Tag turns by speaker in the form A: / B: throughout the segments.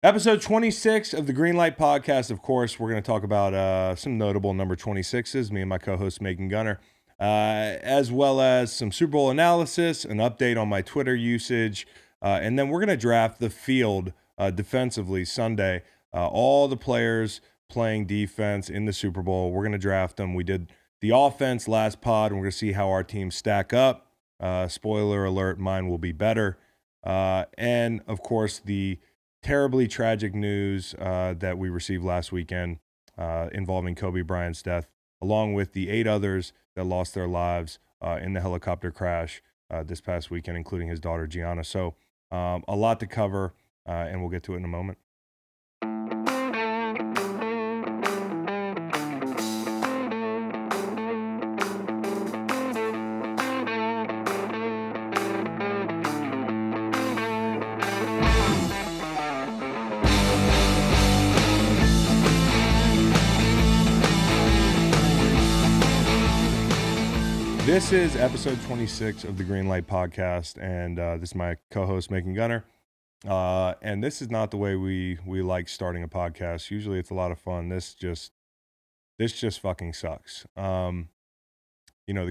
A: Episode 26 of the Green Light Podcast. Of course, we're going to talk about some notable number 26s, me and my co-host Macon Gunner, as well as some Super Bowl analysis, an update on my Twitter usage, and then we're going to draft the field defensively Sunday. All the players playing defense in the Super Bowl, we're going to draft them. We did the offense last pod, and we're going to see how our teams stack up. Spoiler alert, mine will be better. And, of course, the terribly tragic news that we received last weekend involving Kobe Bryant's death, along with the 8 others that lost their lives in the helicopter crash this past weekend, including his daughter, Gianna. So a lot to cover, and we'll get to it in a moment. This is episode 26 of the Green Light Podcast, and this is my co-host, Macon Gunner. And this is not the way we like starting a podcast. Usually it's a lot of fun. This just fucking sucks. The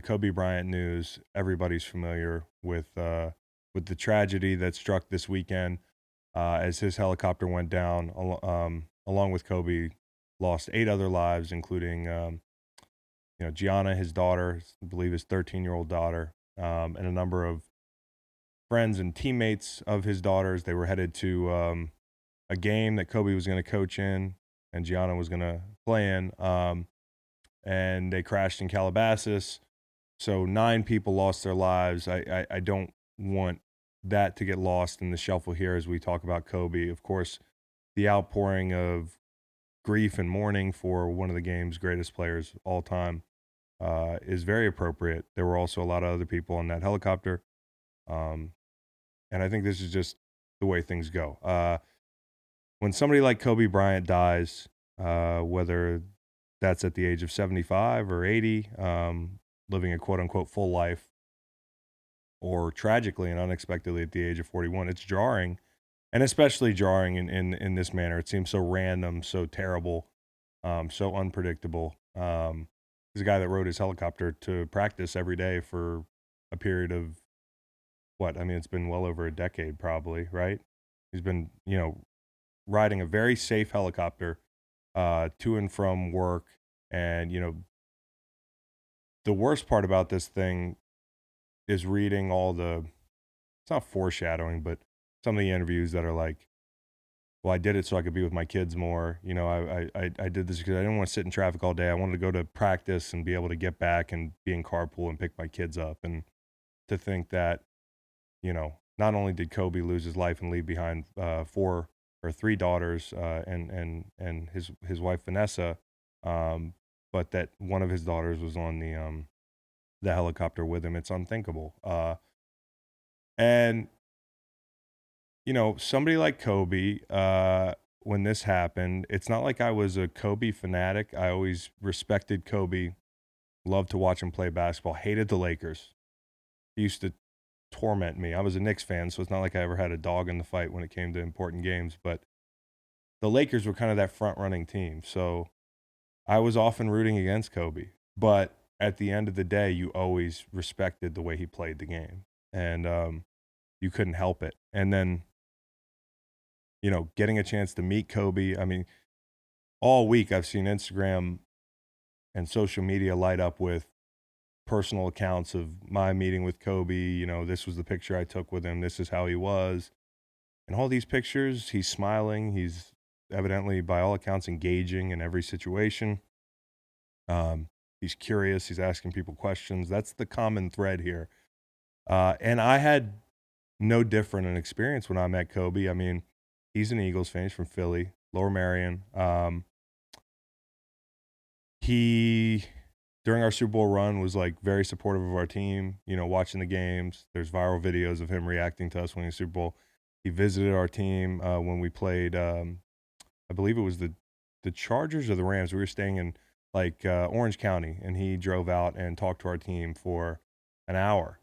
A: Kobe Bryant news, everybody's familiar with the tragedy that struck this weekend as his helicopter went down, along with Kobe, lost 8 other lives, including Gianna, his daughter, I believe his 13-year-old daughter, and a number of friends and teammates of his daughters. They were headed to a game that Kobe was going to coach in and Gianna was going to play in, and they crashed in Calabasas. So 9 people lost their lives. I don't want that to get lost in the shuffle here as we talk about Kobe. Of course, the outpouring of grief and mourning for one of the game's greatest players of all time is very appropriate. There were also a lot of other people on that helicopter. And I think this is just the way things go. When somebody like Kobe Bryant dies, whether that's at the age of 75 or 80, living a quote-unquote full life, or tragically and unexpectedly at the age of 41, it's jarring, and especially jarring in this manner. It seems so random, so terrible, so unpredictable. He's a guy that rode his helicopter to practice every day for a period of it's been well over a decade probably, right? He's been, riding a very safe helicopter to and from work. And, the worst part about this thing is reading it's not foreshadowing, but some of the interviews that are like, well, I did it so I could be with my kids more. I did this because I didn't want to sit in traffic all day. I wanted to go to practice and be able to get back and be in carpool and pick my kids up. And to think that, not only did Kobe lose his life and leave behind 3 daughters and his wife Vanessa, but that one of his daughters was on the helicopter with him. It's unthinkable. And somebody like Kobe, when this happened, it's not like I was a Kobe fanatic. I always respected Kobe, loved to watch him play basketball, hated the Lakers. He used to torment me. I was a Knicks fan, so it's not like I ever had a dog in the fight when it came to important games, but the Lakers were kind of that front-running team. So I was often rooting against Kobe, but at the end of the day, you always respected the way he played the game, and you couldn't help it. And then, getting a chance to meet Kobe, I mean, all week I've seen Instagram and social media light up with personal accounts of my meeting with Kobe. This was the picture I took with him. This is how he was. And all these pictures, he's smiling. He's evidently, by all accounts, engaging in every situation. He's curious. He's asking people questions. That's the common thread here. And I had no different an experience when I met Kobe. I mean, he's an Eagles fan. He's from Philly, Lower Merion. He, during our Super Bowl run, was like very supportive of our team, watching the games. There's viral videos of him reacting to us winning the Super Bowl. He visited our team when we played, I believe it was the Chargers or the Rams. We were staying in Orange County, and he drove out and talked to our team for an hour.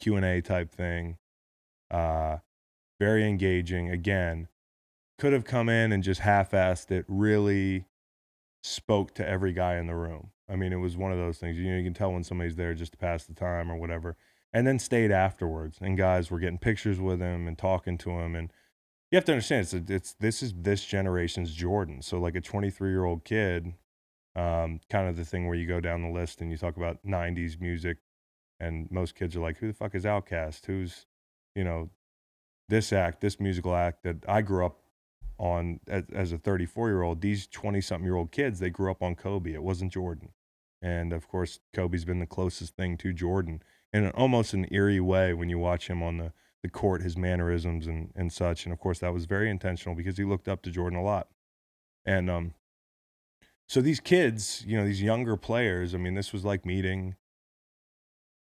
A: Q&A type thing. Very engaging. Again, could have come in and just half-assed it, really spoke to every guy in the room. I mean, it was one of those things, you know, you can tell when somebody's there just to pass the time or whatever, and then stayed afterwards, and guys were getting pictures with him and talking to him. And you have to understand, this is this generation's Jordan. So like a 23-year-old kid, kind of the thing where you go down the list and you talk about 90s music, and most kids are like, who the fuck is Outkast? Who's, you know, this musical act that I grew up on as a 34-year-old. These 20-something-year-old kids, they grew up on Kobe. It wasn't Jordan. And of course, Kobe's been the closest thing to Jordan in almost an eerie way when you watch him on the court, his mannerisms and such. And of course, that was very intentional because he looked up to Jordan a lot. And so these kids, you know, these younger players, I mean, this was like meeting,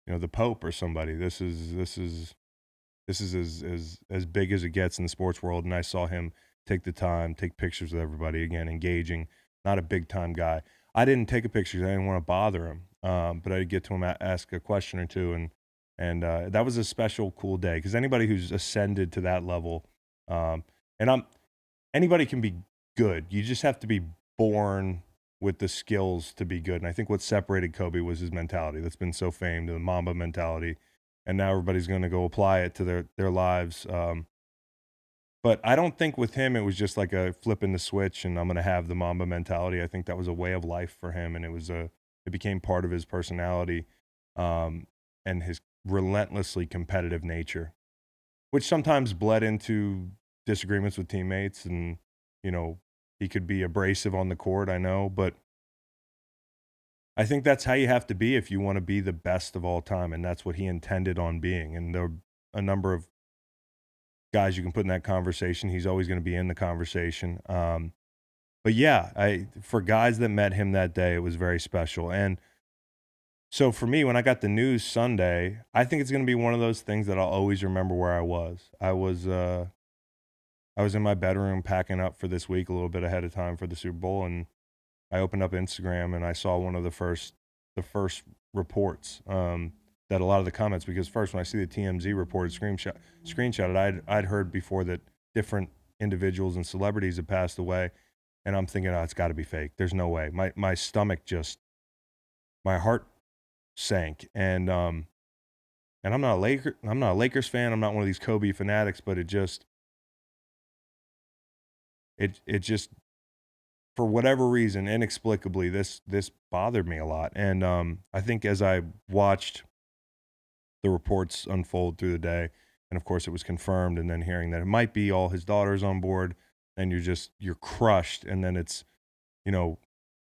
A: you know, the Pope or somebody. This is as big as it gets in the sports world. And I saw him take the time, take pictures with everybody, again, engaging, not a big time guy. I didn't take a picture because I didn't want to bother him. But I did get to him, ask a question or two. And that was a special, cool day. Because anybody who's ascended to that level, anybody can be good. You just have to be born with the skills to be good. And I think what separated Kobe was his mentality that's been so famed, the Mamba mentality. And now everybody's going to go apply it to their lives. But I don't think with him it was just like a flipping the switch and I'm going to have the Mamba mentality. I think that was a way of life for him, and it became part of his personality, and his relentlessly competitive nature, which sometimes bled into disagreements with teammates. And, you know, he could be abrasive on the court, I know, but I think that's how you have to be if you want to be the best of all time, and that's what he intended on being. And there are a number of guys you can put in that conversation. He's always going to be in the conversation. But yeah, for guys that met him that day, it was very special. And so for me, when I got the news Sunday, I think it's going to be one of those things that I'll always remember where I was. I was in my bedroom packing up for this week a little bit ahead of time for the Super Bowl, and I opened up Instagram and I saw one of the first reports, that a lot of the comments, because first when I see the TMZ reported screenshot, I'd heard before that different individuals and celebrities had passed away, and I'm thinking, oh, it's got to be fake. There's no way. My stomach my heart sank, and I'm not a Lakers fan. I'm not one of these Kobe fanatics, but it just for whatever reason, inexplicably, this bothered me a lot. And I think as I watched the reports unfold through the day, and of course it was confirmed, and then hearing that it might be all his daughters on board, and you're crushed. And then it's, you know,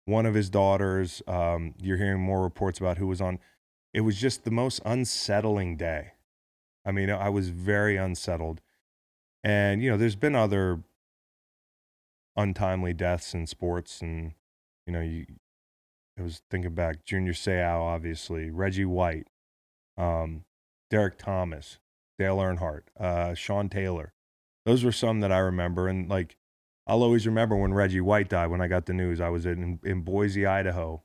A: one of his daughters, you're hearing more reports about who was on. It was just the most unsettling day. I mean, I was very unsettled. And, you know, there's been other untimely deaths in sports, and, you know, I was thinking back, Junior Seau, obviously, Reggie White, Derek Thomas, Dale Earnhardt, Sean Taylor. Those were some that I remember. And like, I'll always remember when Reggie White died. When I got the news, I was in Boise, Idaho.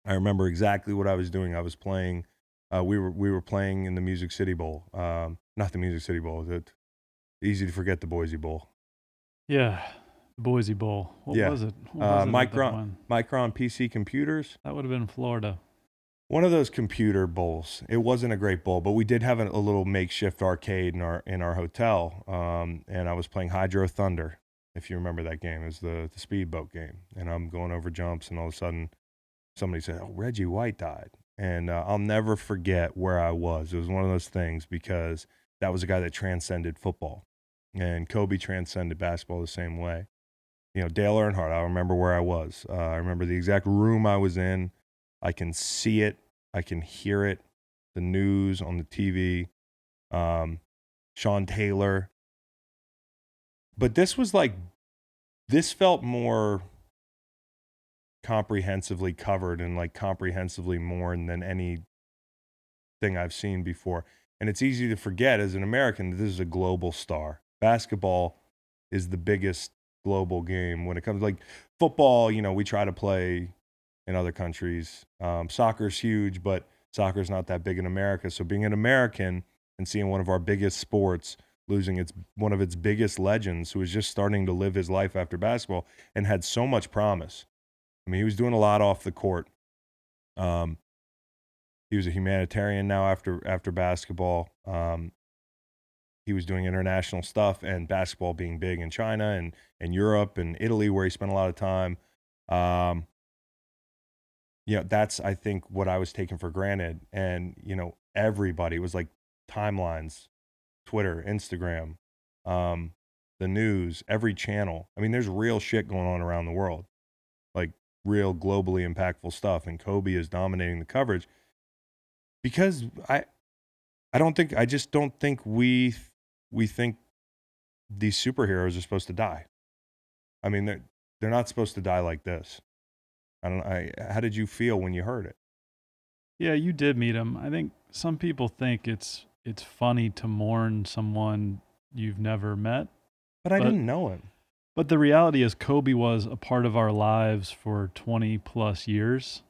A: I remember exactly what I was doing. I was playing. We were playing in the Music City Bowl. Not the Music City Bowl. Easy to forget the Boise Bowl.
B: Yeah, the Boise Bowl. What was it?
A: Micron PC Computers.
B: That would have been Florida.
A: One of those computer bowls. It wasn't a great bowl, but we did have a little makeshift arcade in our hotel. And I was playing Hydro Thunder, if you remember that game. It was the speedboat game. And I'm going over jumps, and all of a sudden somebody said, "Oh, Reggie White died." And I'll never forget where I was. It was one of those things, because that was a guy that transcended football. And Kobe transcended basketball the same way. You know, Dale Earnhardt, I remember where I was. I remember the exact room I was in. I can see it. I can hear it. The news on the TV. Sean Taylor. But this felt more comprehensively covered, and like comprehensively more than anything I've seen before. And it's easy to forget as an American that this is a global star. Basketball is the biggest global game when it comes, like football, you know, we try to play in other countries. Soccer's huge, but soccer's not that big in America. So being an American and seeing one of our biggest sports losing one of its biggest legends who was just starting to live his life after basketball and had so much promise. I mean, he was doing a lot off the court. He was a humanitarian now after basketball. He was doing international stuff, and basketball being big in China and Europe and Italy, where he spent a lot of time. That's, I think, what I was taking for granted. And, everybody was like timelines, Twitter, Instagram, the news, every channel. I mean, there's real shit going on around the world, like real globally impactful stuff. And Kobe is dominating the coverage because I just don't think we think these superheroes are supposed to die. I mean, they're not supposed to die like this. How did you feel when you heard it?
B: Yeah, you did meet him. I think some people think it's funny to mourn someone you've never met.
A: But I didn't know him.
B: But the reality is Kobe was a part of our lives for 20 plus years.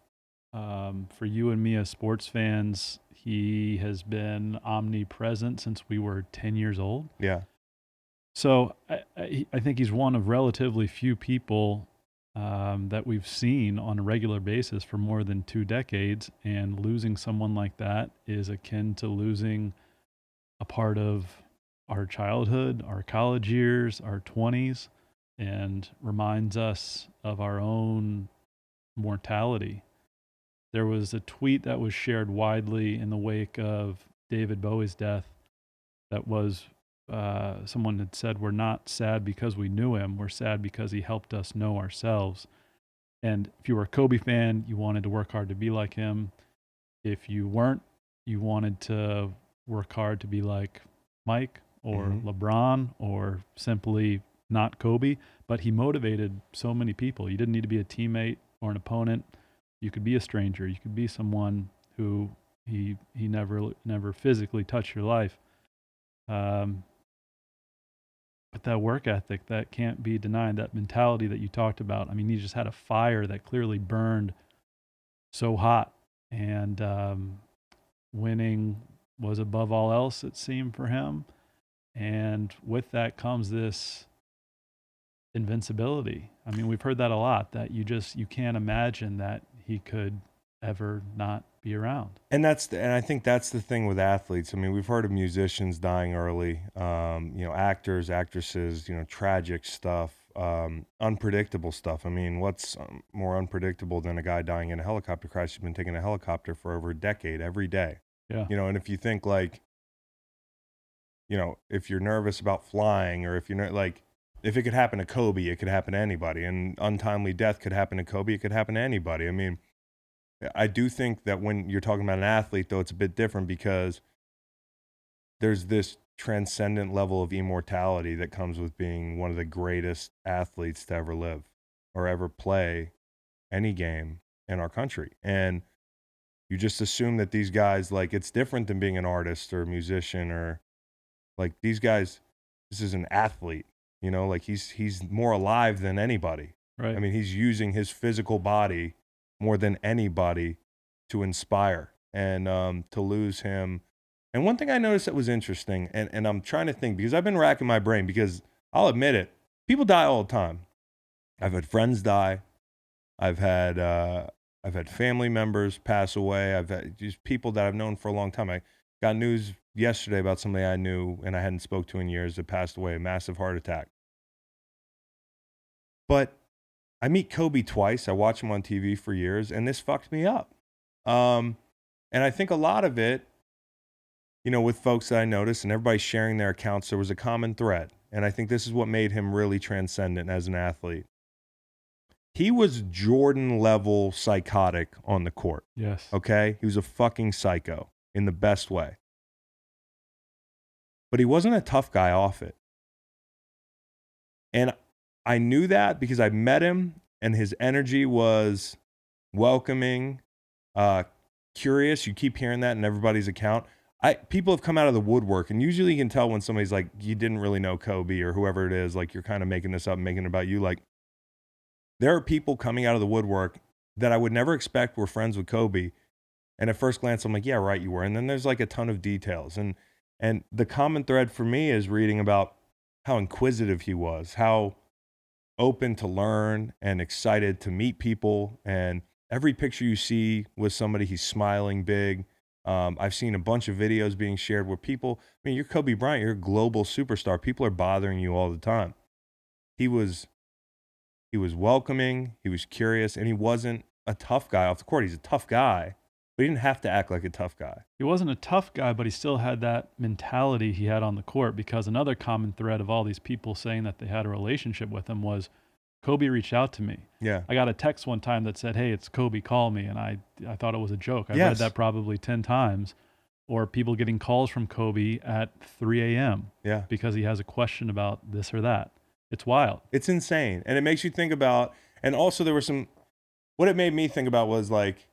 B: For you and me as sports fans, he has been omnipresent since we were 10 years old.
A: Yeah.
B: So I think he's one of relatively few people that we've seen on a regular basis for more than 2 decades. And losing someone like that is akin to losing a part of our childhood, our college years, our 20s, and reminds us of our own mortality. There was a tweet that was shared widely in the wake of David Bowie's death that was someone had said, "We're not sad because we knew him. We're sad because he helped us know ourselves." And if you were a Kobe fan, you wanted to work hard to be like him. If you weren't, you wanted to work hard to be like Mike or LeBron or simply not Kobe. But he motivated so many people. You didn't need to be a teammate or an opponent. You could be a stranger. You could be someone who he never physically touched your life. But that work ethic, that can't be denied, that mentality that you talked about. I mean, he just had a fire that clearly burned so hot. And winning was above all else, it seemed, for him. And with that comes this invincibility. I mean, we've heard that a lot, that you can't imagine that he could ever not be around.
A: And I think that's the thing with athletes. I mean, we've heard of musicians dying early, actors, actresses, tragic stuff, unpredictable stuff. I mean, what's more unpredictable than a guy dying in a helicopter crash? He's been taking a helicopter for over a decade every day.
B: Yeah.
A: And if you think if you're nervous about flying, or if you're not if it could happen to Kobe, it could happen to anybody. And untimely death could happen to Kobe. It could happen to anybody. I mean, I do think that when you're talking about an athlete, though, it's a bit different because there's this transcendent level of immortality that comes with being one of the greatest athletes to ever live or ever play any game in our country. And you just assume that these guys, it's different than being an artist or a musician, or these guys, this is an athlete, he's more alive than anybody.
B: Right.
A: I mean, he's using his physical body more than anybody to inspire. And to lose him. And one thing I noticed that was interesting, and I'm trying to think, because I've been racking my brain, because I'll admit it, people die all the time. I've had friends die. I've had family members pass away. I've had just people that I've known for a long time. I got news yesterday about somebody I knew and I hadn't spoke to in years that passed away, a massive heart attack. But I meet Kobe twice. I watch him on TV for years, and this fucked me up. And I think a lot of it, with folks that I noticed and everybody sharing their accounts, there was a common thread. And I think this is what made him really transcendent as an athlete. He was Jordan level psychotic on the court.
B: Yes.
A: Okay? He was a fucking psycho in the best way. But he wasn't a tough guy off it. And I knew that because I met him and his energy was welcoming, curious. You keep hearing that in everybody's account. People have come out of the woodwork, and usually you can tell when somebody's like, you didn't really know Kobe or whoever it is, you're kind of making this up, making it about you. There are people coming out of the woodwork that I would never expect were friends with Kobe. And at first glance, I'm like, yeah, right, you were. And then there's a ton of details. And And the common thread for me is reading about how inquisitive he was, how open to learn and excited to meet people. And every picture you see with somebody, he's smiling big. I've seen a bunch of videos being shared where people, I mean, you're Kobe Bryant, you're a global superstar. People are bothering you all the time. He was welcoming, he was curious, and he wasn't a tough guy off the court. He's a tough guy, but he didn't have to act like a tough guy.
B: He wasn't a tough guy, but he still had that mentality he had on the court, because another common thread of all these people saying that they had a relationship with him was Kobe reached out to me.
A: Yeah.
B: I got a text one time that said, "Hey, it's Kobe, call me." And I thought it was a joke. I read
A: Yes.
B: that probably 10 times. Or people getting calls from Kobe at 3 a.m.
A: Yeah.
B: because he has a question about this or that. It's wild.
A: It's insane. And it makes you think about, and also there were some, what it made me think about was like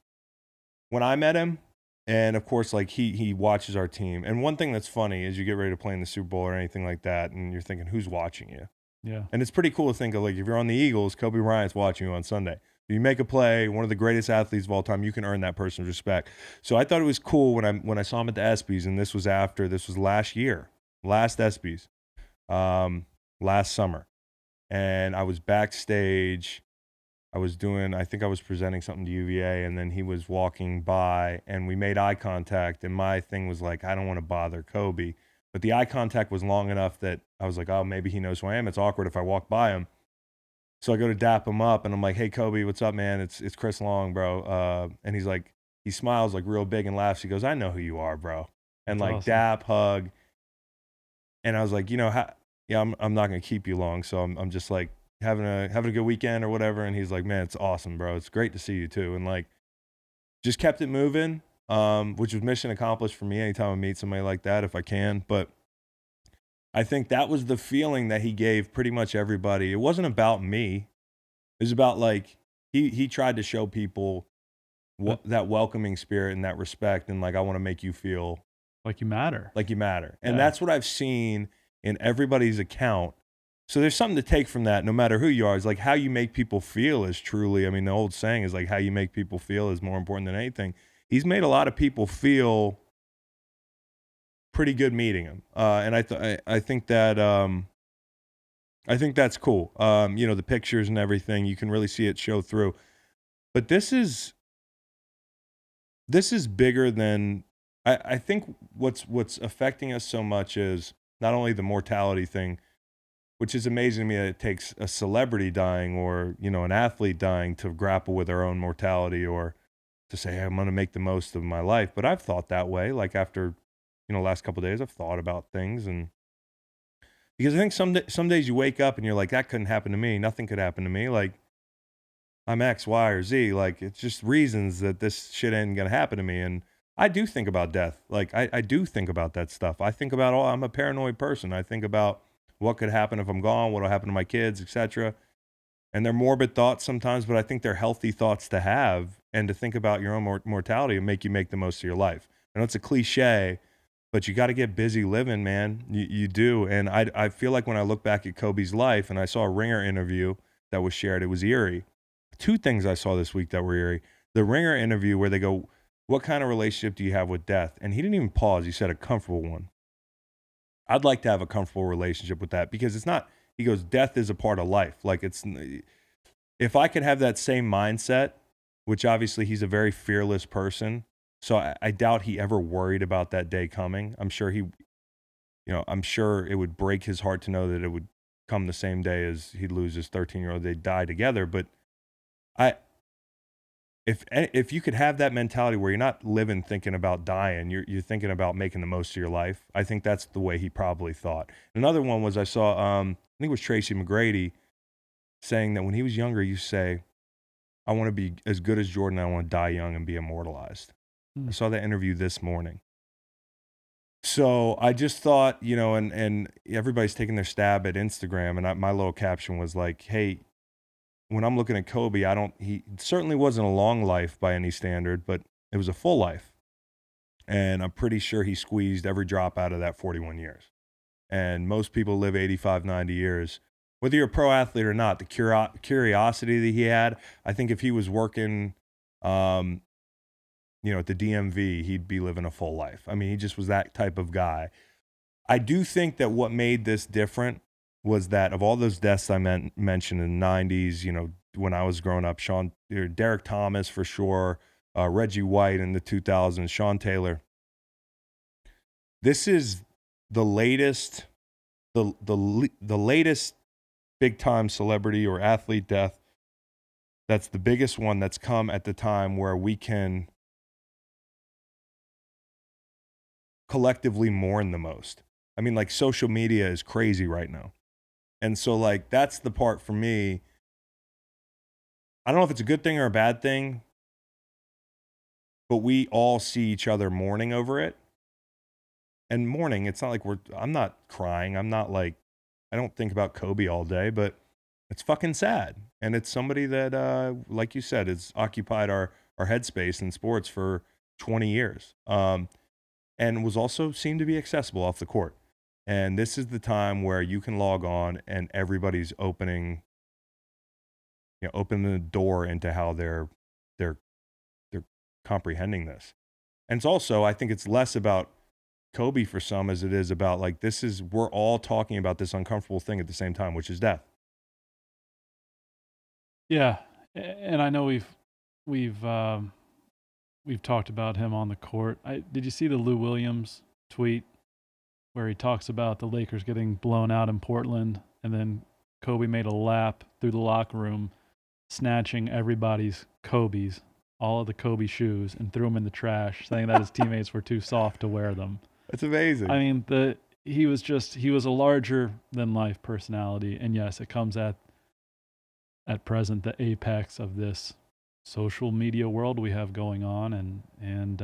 A: when I met him, and of course, like he watches our team. And one thing that's funny is you get ready to play in the Super Bowl or anything like that, and you're thinking, who's watching you?
B: Yeah.
A: And it's pretty cool to think of, like, if you're on the Eagles, Kobe Bryant's watching you on Sunday. If you make a play, one of the greatest athletes of all time, you can earn that person's respect. So I thought it was cool when I saw him at the ESPYs, and this was last year, last ESPYs, last summer. And I was backstage. I think I was presenting something to UVA, and then he was walking by, and we made eye contact, and my thing was like, I don't want to bother Kobe. But the eye contact was long enough that I was like, oh, maybe he knows who I am. It's awkward if I walk by him. So I go to dap him up, and I'm like, hey, Kobe, what's up, man? It's Chris Long, bro. And he's like, he smiles like real big and laughs. He goes, I know who you are, bro. And
B: That's
A: like
B: awesome.
A: dap, hug. And I was like, I'm not going to keep you long. So I'm just like having a good weekend or whatever. And he's like, man, it's awesome, bro. It's great to see you too. And like, just kept it moving, which was mission accomplished for me anytime I meet somebody like that, if I can. But I think that was the feeling that he gave pretty much everybody. It wasn't about me. It was about like, he tried to show people that welcoming spirit and that respect. And like, I want to make you feel
B: Like you matter.
A: like you matter. And
B: Yeah.
A: that's what I've seen in everybody's account. So there's something to take from that, no matter who you are. It's like how you make people feel is truly, I mean, the old saying is like how you make people feel is more important than anything. He's made a lot of people feel pretty good meeting him. And I think that, I think that's cool. The pictures and everything, you can really see it show through. But this is bigger than, I think what's affecting us so much is not only the mortality thing, which is amazing to me that it takes a celebrity dying or, an athlete dying to grapple with their own mortality or to say, hey, I'm going to make the most of my life. But I've thought that way. Like after, last couple of days, I've thought about things. And because I think some days you wake up and you're like, that couldn't happen to me. Nothing could happen to me. Like I'm X, Y, or Z. Like it's just reasons that this shit ain't going to happen to me. And I do think about death. Like I do think about that stuff. I think about, I'm a paranoid person. I think about what could happen if I'm gone, what'll happen to my kids, etc. And they're morbid thoughts sometimes, but I think they're healthy thoughts to have and to think about your own mortality and make you make the most of your life. I know it's a cliche, but you got to get busy living, man. You do. And I feel like when I look back at Kobe's life and I saw a Ringer interview that was shared, it was eerie. Two things I saw this week that were eerie. The Ringer interview where they go, what kind of relationship do you have with death? And he didn't even pause. He said a comfortable one. I'd like to have a comfortable relationship with that because it's not, he goes, death is a part of life. Like if I could have that same mindset, which obviously he's a very fearless person. So I doubt he ever worried about that day coming. I'm sure I'm sure it would break his heart to know that it would come the same day as he'd lose his 13-year-old, they'd die together. But if you could have that mentality where you're not living thinking about dying, you're thinking about making the most of your life. I think that's the way he probably thought. Another one was I saw, I think it was Tracy McGrady saying that when he was younger, he used to say, I want to be as good as Jordan. I want to die young and be immortalized. I saw that interview this morning. So I just thought, and everybody's taking their stab at Instagram. And my little caption was like, hey, when I'm looking at Kobe, he certainly wasn't a long life by any standard, but it was a full life. And I'm pretty sure he squeezed every drop out of that 41 years. And most people live 85, 90 years. Whether you're a pro athlete or not, the curiosity that he had, I think if he was working, at the DMV, he'd be living a full life. I mean, he just was that type of guy. I do think that what made this different was that of all those deaths I mentioned in the 90s, when I was growing up, Derek Thomas for sure, Reggie White in the 2000s, Sean Taylor. This is the latest, the latest big time celebrity or athlete death. That's the biggest one that's come at the time where we can collectively mourn the most. I mean, like, social media is crazy right now. And so, like, that's the part for me. I don't know if it's a good thing or a bad thing, but we all see each other mourning over it. And mourning, it's not like I'm not crying. I'm not like, I don't think about Kobe all day, but it's fucking sad. And it's somebody that, like you said, has occupied our headspace in sports for 20 years. And was also seemed to be accessible off the court. And this is the time where you can log on and everybody's opening the door into how they're comprehending this. And it's also, I think it's less about Kobe for some as it is about, like, we're all talking about this uncomfortable thing at the same time, which is death.
B: Yeah, and I know we've talked about him on the court. Did you see the Lou Williams tweet where he talks about the Lakers getting blown out in Portland, and then Kobe made a lap through the locker room, snatching everybody's Kobe's, all of the Kobe shoes, and threw them in the trash, saying that his teammates were too soft to wear them.
A: That's amazing.
B: I mean, he was a larger than life personality, and yes, it comes at present the apex of this social media world we have going on, and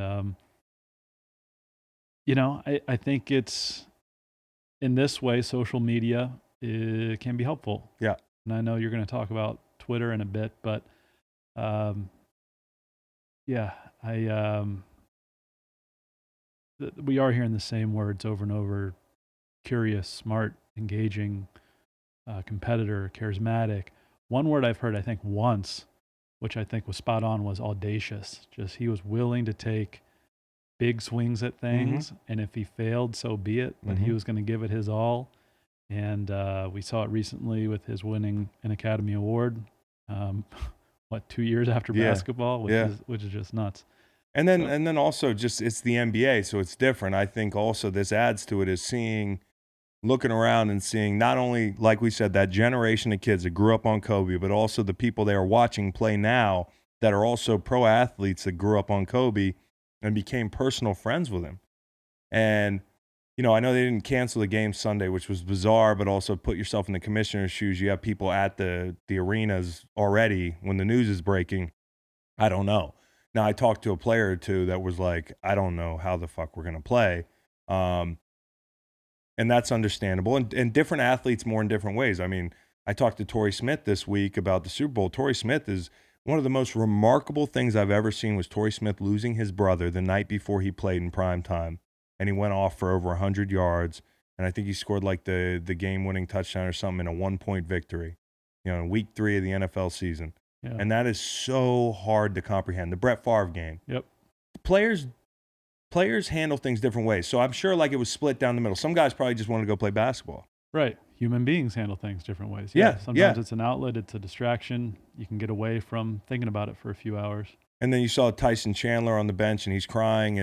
B: I think it's, in this way, social media can be helpful.
A: Yeah.
B: And I know you're going to talk about Twitter in a bit, but we are hearing the same words over and over: curious, smart, engaging, competitor, charismatic. One word I've heard, I think, once, which I think was spot on, was audacious. Just, he was willing to take big swings at things, and if he failed, so be it, but he was going to give it his all. And we saw it recently with his winning an Academy Award, 2 years after basketball, which is just nuts.
A: And then also, just, it's the NBA, so it's different. I think also this adds to it, is looking around and seeing not only, like we said, that generation of kids that grew up on Kobe, but also the people they are watching play now that are also pro athletes that grew up on Kobe and became personal friends with him. And, I know they didn't cancel the game Sunday, which was bizarre, but also put yourself in the commissioner's shoes. You have people at the arenas already when the news is breaking. I don't know. Now, I talked to a player or two that was like, I don't know how the fuck we're going to play. And that's understandable. And different athletes more in different ways. I mean, I talked to Torrey Smith this week about the Super Bowl. Torrey Smith is one of the most remarkable things I've ever seen, was Torrey Smith losing his brother the night before he played in prime time. And he went off for over 100 yards. And I think he scored like the game-winning touchdown or something in a 1-point victory, in week 3 of the NFL season. Yeah. And that is so hard to comprehend. The Brett Favre game.
B: Yep.
A: Players handle things different ways. So I'm sure, like, it was split down the middle. Some guys probably just want to go play basketball.
B: Right. Human beings handle things different ways.
A: Yeah.
B: Sometimes it's an outlet. It's a distraction. You can get away from thinking about it for a few hours.
A: And then you saw Tyson Chandler on the bench, and he's crying.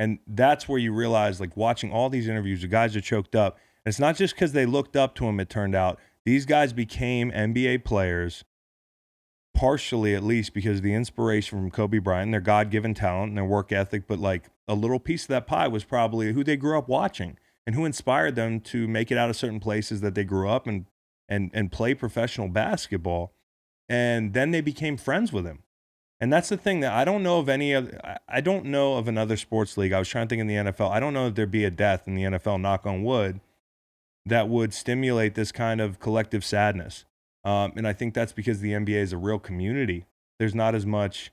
A: And that's where you realize, like, watching all these interviews, the guys are choked up. And it's not just because they looked up to him, it turned out. These guys became NBA players, partially at least because of the inspiration from Kobe Bryant, their God-given talent and their work ethic. But, like, a little piece of that pie was probably who they grew up watching and who inspired them to make it out of certain places that they grew up and play professional basketball. And then they became friends with him. And that's the thing, that I don't know of another sports league. I was trying to think in the NFL. I don't know if there'd be a death in the NFL, knock on wood, that would stimulate this kind of collective sadness. And I think that's because the NBA is a real community. There's not as much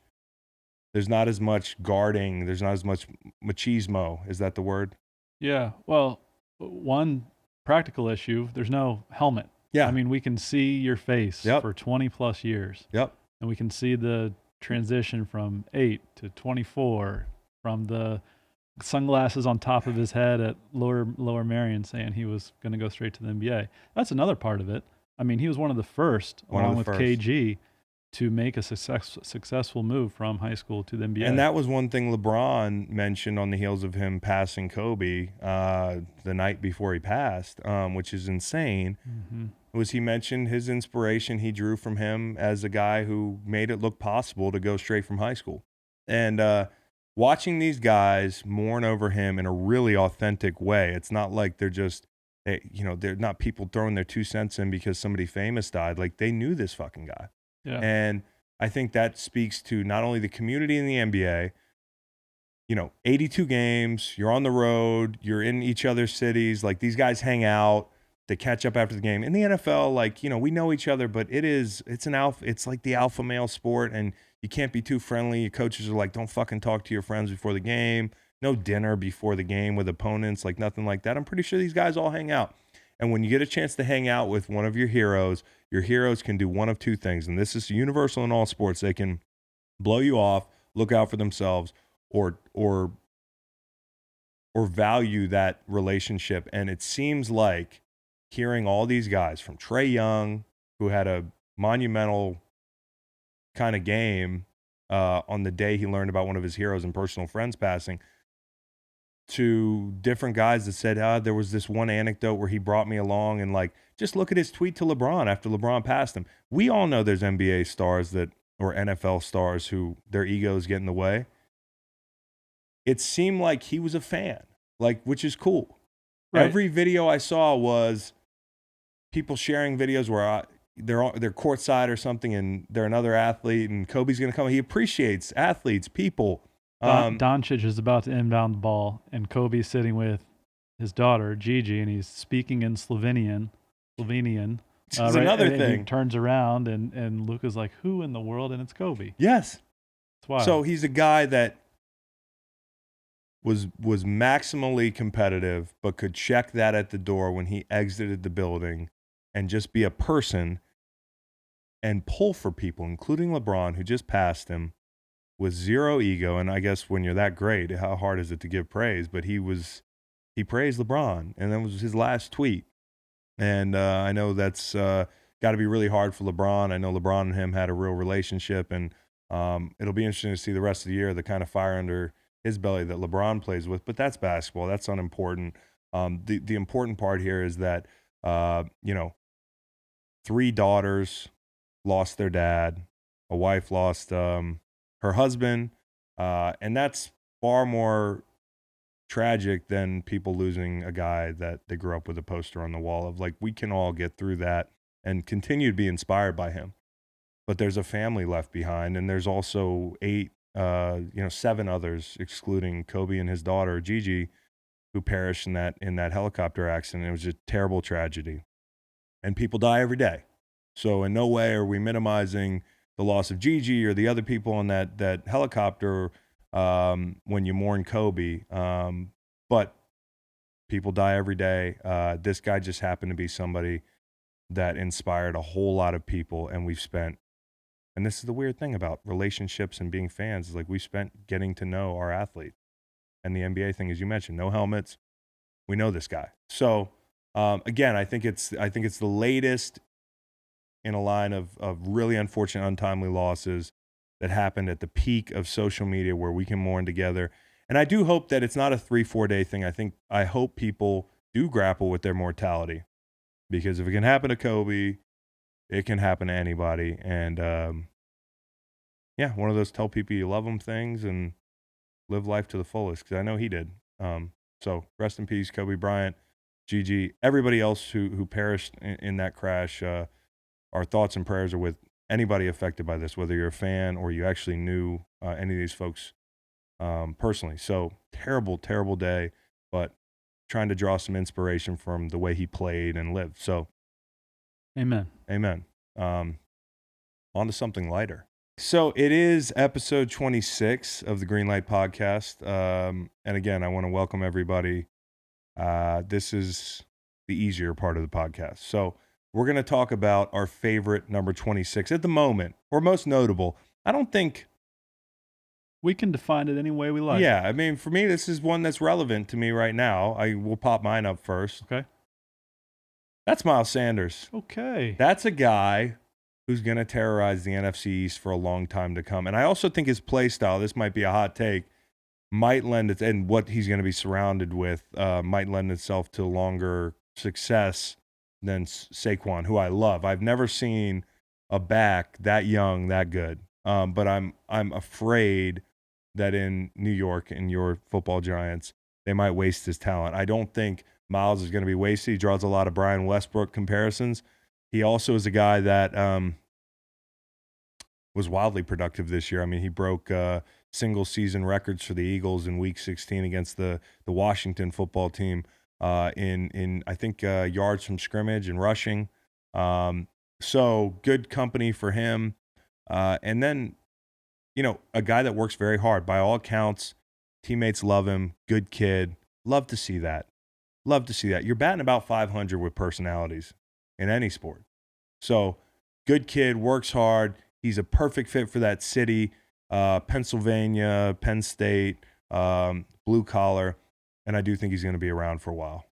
A: guarding. There's not as much machismo. Is that the word?
B: Yeah. Well, one practical issue, there's no helmet.
A: Yeah.
B: I mean, we can see your face for 20 plus years.
A: Yep.
B: And we can see the transition from 8 to 24, from the sunglasses on top of his head at Lower Marion, saying he was going to go straight to the NBA. That's another part of it. I mean, he was one of the first,
A: One of
B: along
A: the
B: with
A: first.
B: KG, to make a successful move from high school to the NBA.
A: And that was one thing LeBron mentioned on the heels of him passing Kobe the night before he passed, which is insane.
B: Mm-hmm.
A: Was he mentioned his inspiration he drew from him as a guy who made it look possible to go straight from high school. And watching these guys mourn over him in a really authentic way, it's not like they're just, they're not people throwing their 2 cents in because somebody famous died. Like, they knew this fucking guy.
B: Yeah.
A: And I think that speaks to not only the community in the NBA, 82 games, you're on the road, you're in each other's cities, like these guys hang out, they catch up after the game. In the NFL, like, we know each other, but it's like the alpha male sport, and you can't be too friendly. Your coaches are like, don't fucking talk to your friends before the game. No dinner before the game with opponents, like nothing like that. I'm pretty sure these guys all hang out. And when you get a chance to hang out with one of your heroes can do one of two things. And this is universal in all sports. They can blow you off, look out for themselves, or value that relationship. And it seems like hearing all these guys, from Trae Young, who had a monumental kind of game on the day he learned about one of his heroes and personal friends passing, to different guys that said, there was this one anecdote where he brought me along, and like, just look at his tweet to LeBron after LeBron passed him. We all know there's NBA stars or NFL stars who their egos get in the way. It seemed like he was a fan, which is cool. Right. Every video I saw was people sharing videos where they're courtside or something, and they're another athlete, and Kobe's going to come. He appreciates athletes, people.
B: Doncic is about to inbound the ball, and Kobe's sitting with his daughter, Gigi, and he's speaking in Slovenian.
A: This is another thing.
B: And he turns around, and Luka's like, who in the world? And it's Kobe.
A: Yes.
B: That's wild.
A: So he's a guy that was maximally competitive, but could check that at the door when he exited the building and just be a person and pull for people, including LeBron, who just passed him, with zero ego. And I guess when you're that great, how hard is it to give praise? But he praised LeBron, and that was his last tweet. And I know that's got to be really hard for LeBron. I know LeBron and him had a real relationship, and it'll be interesting to see the rest of the year, the kind of fire under his belly that LeBron plays with. But that's basketball. That's unimportant. The important part here is that, 3 daughters lost their dad. A wife lost her husband, and that's far more tragic than people losing a guy that they grew up with a poster on the wall of. Like, we can all get through that and continue to be inspired by him, but there's a family left behind, and there's also 7 others, excluding Kobe and his daughter Gigi, who perished in that helicopter accident. It was a terrible tragedy, and people die every day. So in no way are we minimizing the loss of Gigi or the other people on that helicopter when you mourn Kobe. But people die every day. This guy just happened to be somebody that inspired a whole lot of people, and and this is the weird thing about relationships and being fans, is like, we spent getting to know our athlete. And the NBA thing, as you mentioned, no helmets. We know this guy. So again, I think it's the latest in a line of really unfortunate, untimely losses that happened at the peak of social media, where we can mourn together. And I do hope that it's not a 3-4 day thing. I hope people do grapple with their mortality, because if it can happen to Kobe, it can happen to anybody. And one of those tell people you love them things and live life to the fullest, because I know he did. So rest in peace, Kobe Bryant, Gigi, everybody else who perished in that crash. Our thoughts and prayers are with anybody affected by this, whether you're a fan or you actually knew any of these folks personally. So terrible, terrible day, but trying to draw some inspiration from the way he played and lived. So
B: amen.
A: On to something lighter. So it is episode 26 of the Green Light Podcast. And again, I want to welcome everybody. This is the easier part of the podcast. So we're going to talk about our favorite number 26 at the moment, or most notable. I don't think
B: We can define it any way we like.
A: Yeah, I mean, for me, this is one that's relevant to me right now. I will pop mine up first.
B: Okay.
A: That's Miles Sanders.
B: Okay.
A: That's a guy who's going to terrorize the NFC East for a long time to come. And I also think his play style, this might be a hot take, might lend it, and what he's going to be surrounded with might lend itself to longer success than Saquon, who I love. I've never seen a back that young, that good. But I'm afraid that in New York and your football giants, they might waste his talent. I don't think Miles is going to be wasted. He draws a lot of Brian Westbrook comparisons. He also is a guy that was wildly productive this year. I mean, he broke single season records for the Eagles in Week 16 against the Washington football team in I think yards from scrimmage and rushing. So good company for him. And then, a guy that works very hard. By all accounts, teammates love him. Good kid. Love to see that. Love to see that. You're batting about 500 with personalities in any sport. So good kid, works hard. He's a perfect fit for that city, Pennsylvania, Penn State, blue collar. And I do think he's going to be around for a while.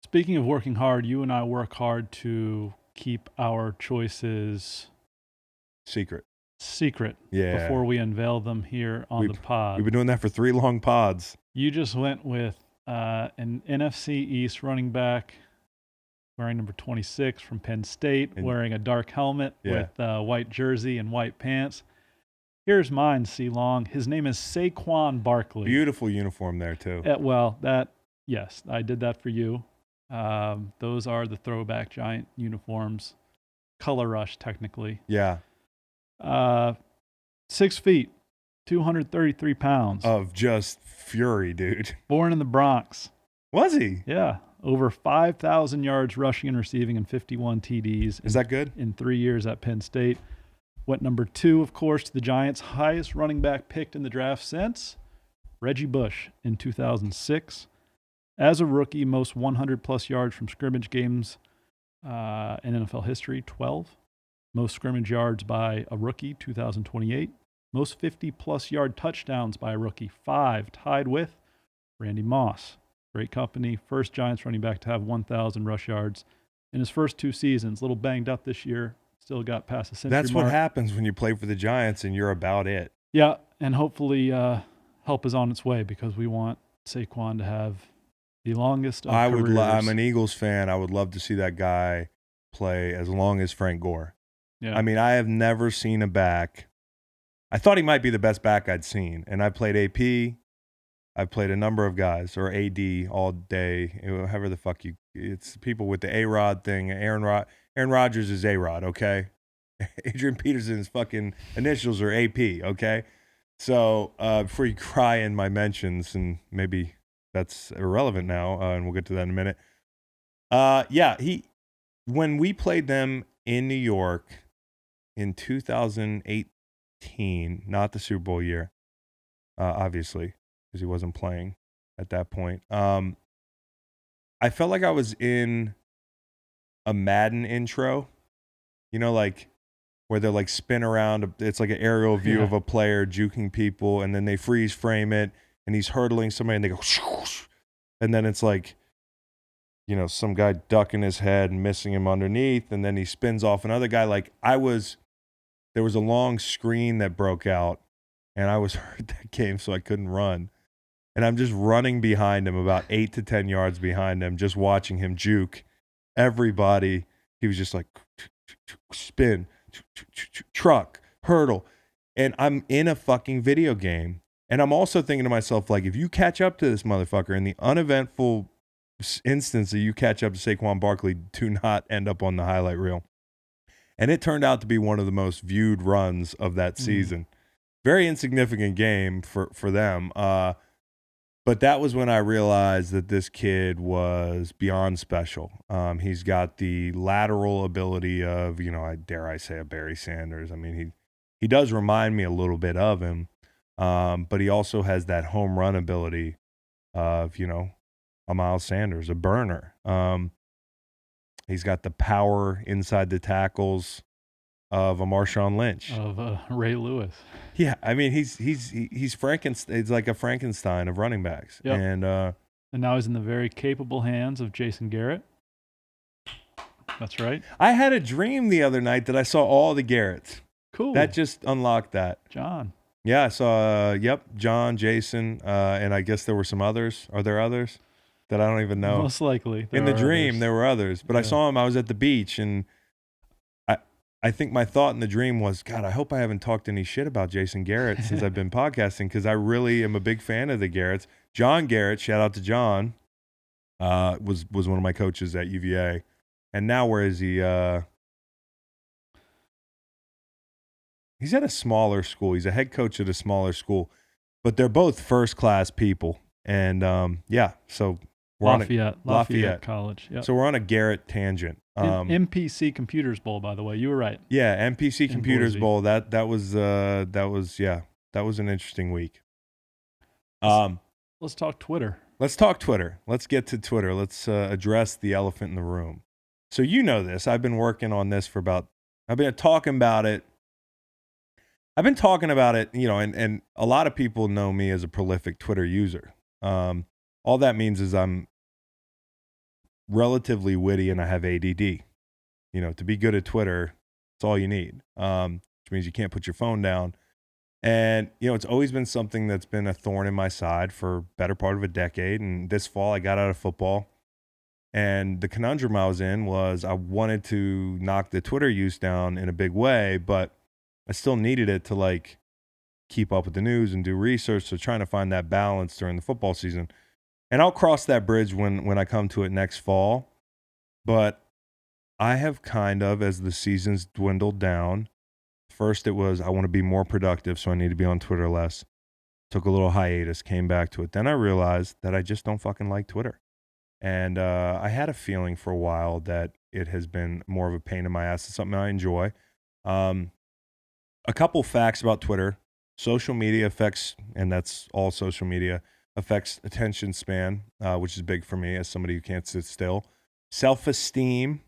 B: Speaking of working hard, you and I work hard to keep our choices
A: secret
B: before we unveil them here on the pod.
A: We've been doing that for 3 long pods.
B: You just went with an NFC East running back wearing number 26 from Penn State, wearing a dark helmet with white jersey and white pants. Here's mine, C-Long. His name is Saquon Barkley.
A: Beautiful uniform there, too.
B: Yes, I did that for you. Those are the throwback Giant uniforms. Color rush, technically.
A: Yeah.
B: 6 feet, 233 pounds.
A: Of just fury, dude.
B: Born in the Bronx.
A: Was he?
B: Yeah. Over 5,000 yards rushing and receiving and 51 TDs.
A: Is that good?
B: In 3 years at Penn State. Went number 2, of course, to the Giants' highest running back picked in the draft since Reggie Bush in 2006. As a rookie, most 100-plus yards from scrimmage games in NFL history, 12. Most scrimmage yards by a rookie, 2028. Most 50-plus yard touchdowns by a rookie, 5, tied with Randy Moss. Great company. First Giants running back to have 1,000 rush yards in his first 2 seasons. A little banged up this year. Still got past the century
A: That's
B: mark.
A: what happens when you play for the Giants and you're about it.
B: Yeah, and hopefully help is on its way because we want Saquon to have the longest of careers.
A: I'm an Eagles fan. I would love to see that guy play as long as Frank Gore.
B: Yeah.
A: I mean, I have never seen a back. I thought he might be the best back I'd seen. And I played AP. I've played a number of guys, or AD all day, however the fuck it's people with the A-Rod thing. Aaron Rodgers is A-Rod, okay? Adrian Peterson's fucking initials are AP, okay? So before you cry in my mentions, and maybe that's irrelevant now, and we'll get to that in a minute. When we played them in New York in 2018, not the Super Bowl year, obviously, because he wasn't playing at that point. I felt like I was in a Madden intro, like where they're like spin around. It's like an aerial view of a player juking people, and then they freeze frame it, and he's hurdling somebody, and they go, and then it's like, some guy ducking his head and missing him underneath, and then he spins off another guy. There was a long screen that broke out, and I was hurt that game, so I couldn't run. And I'm just running behind him, about 8 to 10 yards behind him, just watching him juke everybody. He was just like, spin, truck, hurdle. And I'm in a fucking video game. And I'm also thinking to myself, like, if you catch up to this motherfucker in the uneventful instance that you catch up to Saquon Barkley, do not end up on the highlight reel. And it turned out to be one of the most viewed runs of that season. Very insignificant game for them. But that was when I realized that this kid was beyond special. He's got the lateral ability of, dare I say, a Barry Sanders. I mean, he does remind me a little bit of him, but he also has that home run ability of, a Miles Sanders, a burner. He's got the power inside the tackles. of a Marshawn Lynch.
B: Of Ray Lewis.
A: Yeah, I mean he's Frankenstein. It's like a Frankenstein of running backs.
B: Yep.
A: And
B: now he's in the very capable hands of Jason Garrett. That's right.
A: I had a dream the other night that I saw all the Garretts.
B: Cool.
A: That just unlocked that.
B: John.
A: Yeah, I saw John, Jason, and I guess there were some others. Are there others that I don't even know?
B: Most likely.
A: In the dream, there were others. But I saw him. I was at the beach, and I think my thought in the dream was, God, I hope I haven't talked any shit about Jason Garrett since I've been podcasting, because I really am a big fan of the Garretts. John Garrett, shout out to John, was one of my coaches at UVA. And now where is he? He's at a smaller school. He's a head coach at a smaller school. But they're both first-class people. And, so we're
B: Lafayette College. Yep.
A: So we're on a Garrett tangent.
B: MPC Computers Bowl, by the way. You were right.
A: Yeah, MPC Computers Bowl. That was an interesting week.
B: Let's talk Twitter.
A: Let's talk Twitter. Let's get to Twitter. Let's address the elephant in the room. So you know this. I've been working on this I've been talking about it. And a lot of people know me as a prolific Twitter user. All that means is I'm relatively witty and I have ADD. To be good at Twitter, it's all you need, which means you can't put your phone down. And, it's always been something that's been a thorn in my side for better part of a decade. And this fall I got out of football. And the conundrum I was in was I wanted to knock the Twitter use down in a big way, but I still needed it to keep up with the news and do research. So trying to find that balance during the football season. And I'll cross that bridge when I come to it next fall. But I have kind of, as the season's dwindled down, first it was I want to be more productive, so I need to be on Twitter less. Took a little hiatus, came back to it. Then I realized that I just don't fucking like Twitter. And I had a feeling for a while that it has been more of a pain in my ass. It's something I enjoy. A couple facts about Twitter. Social media affects, and that's all social media, affects attention span, which is big for me as somebody who can't sit still. Self-esteem.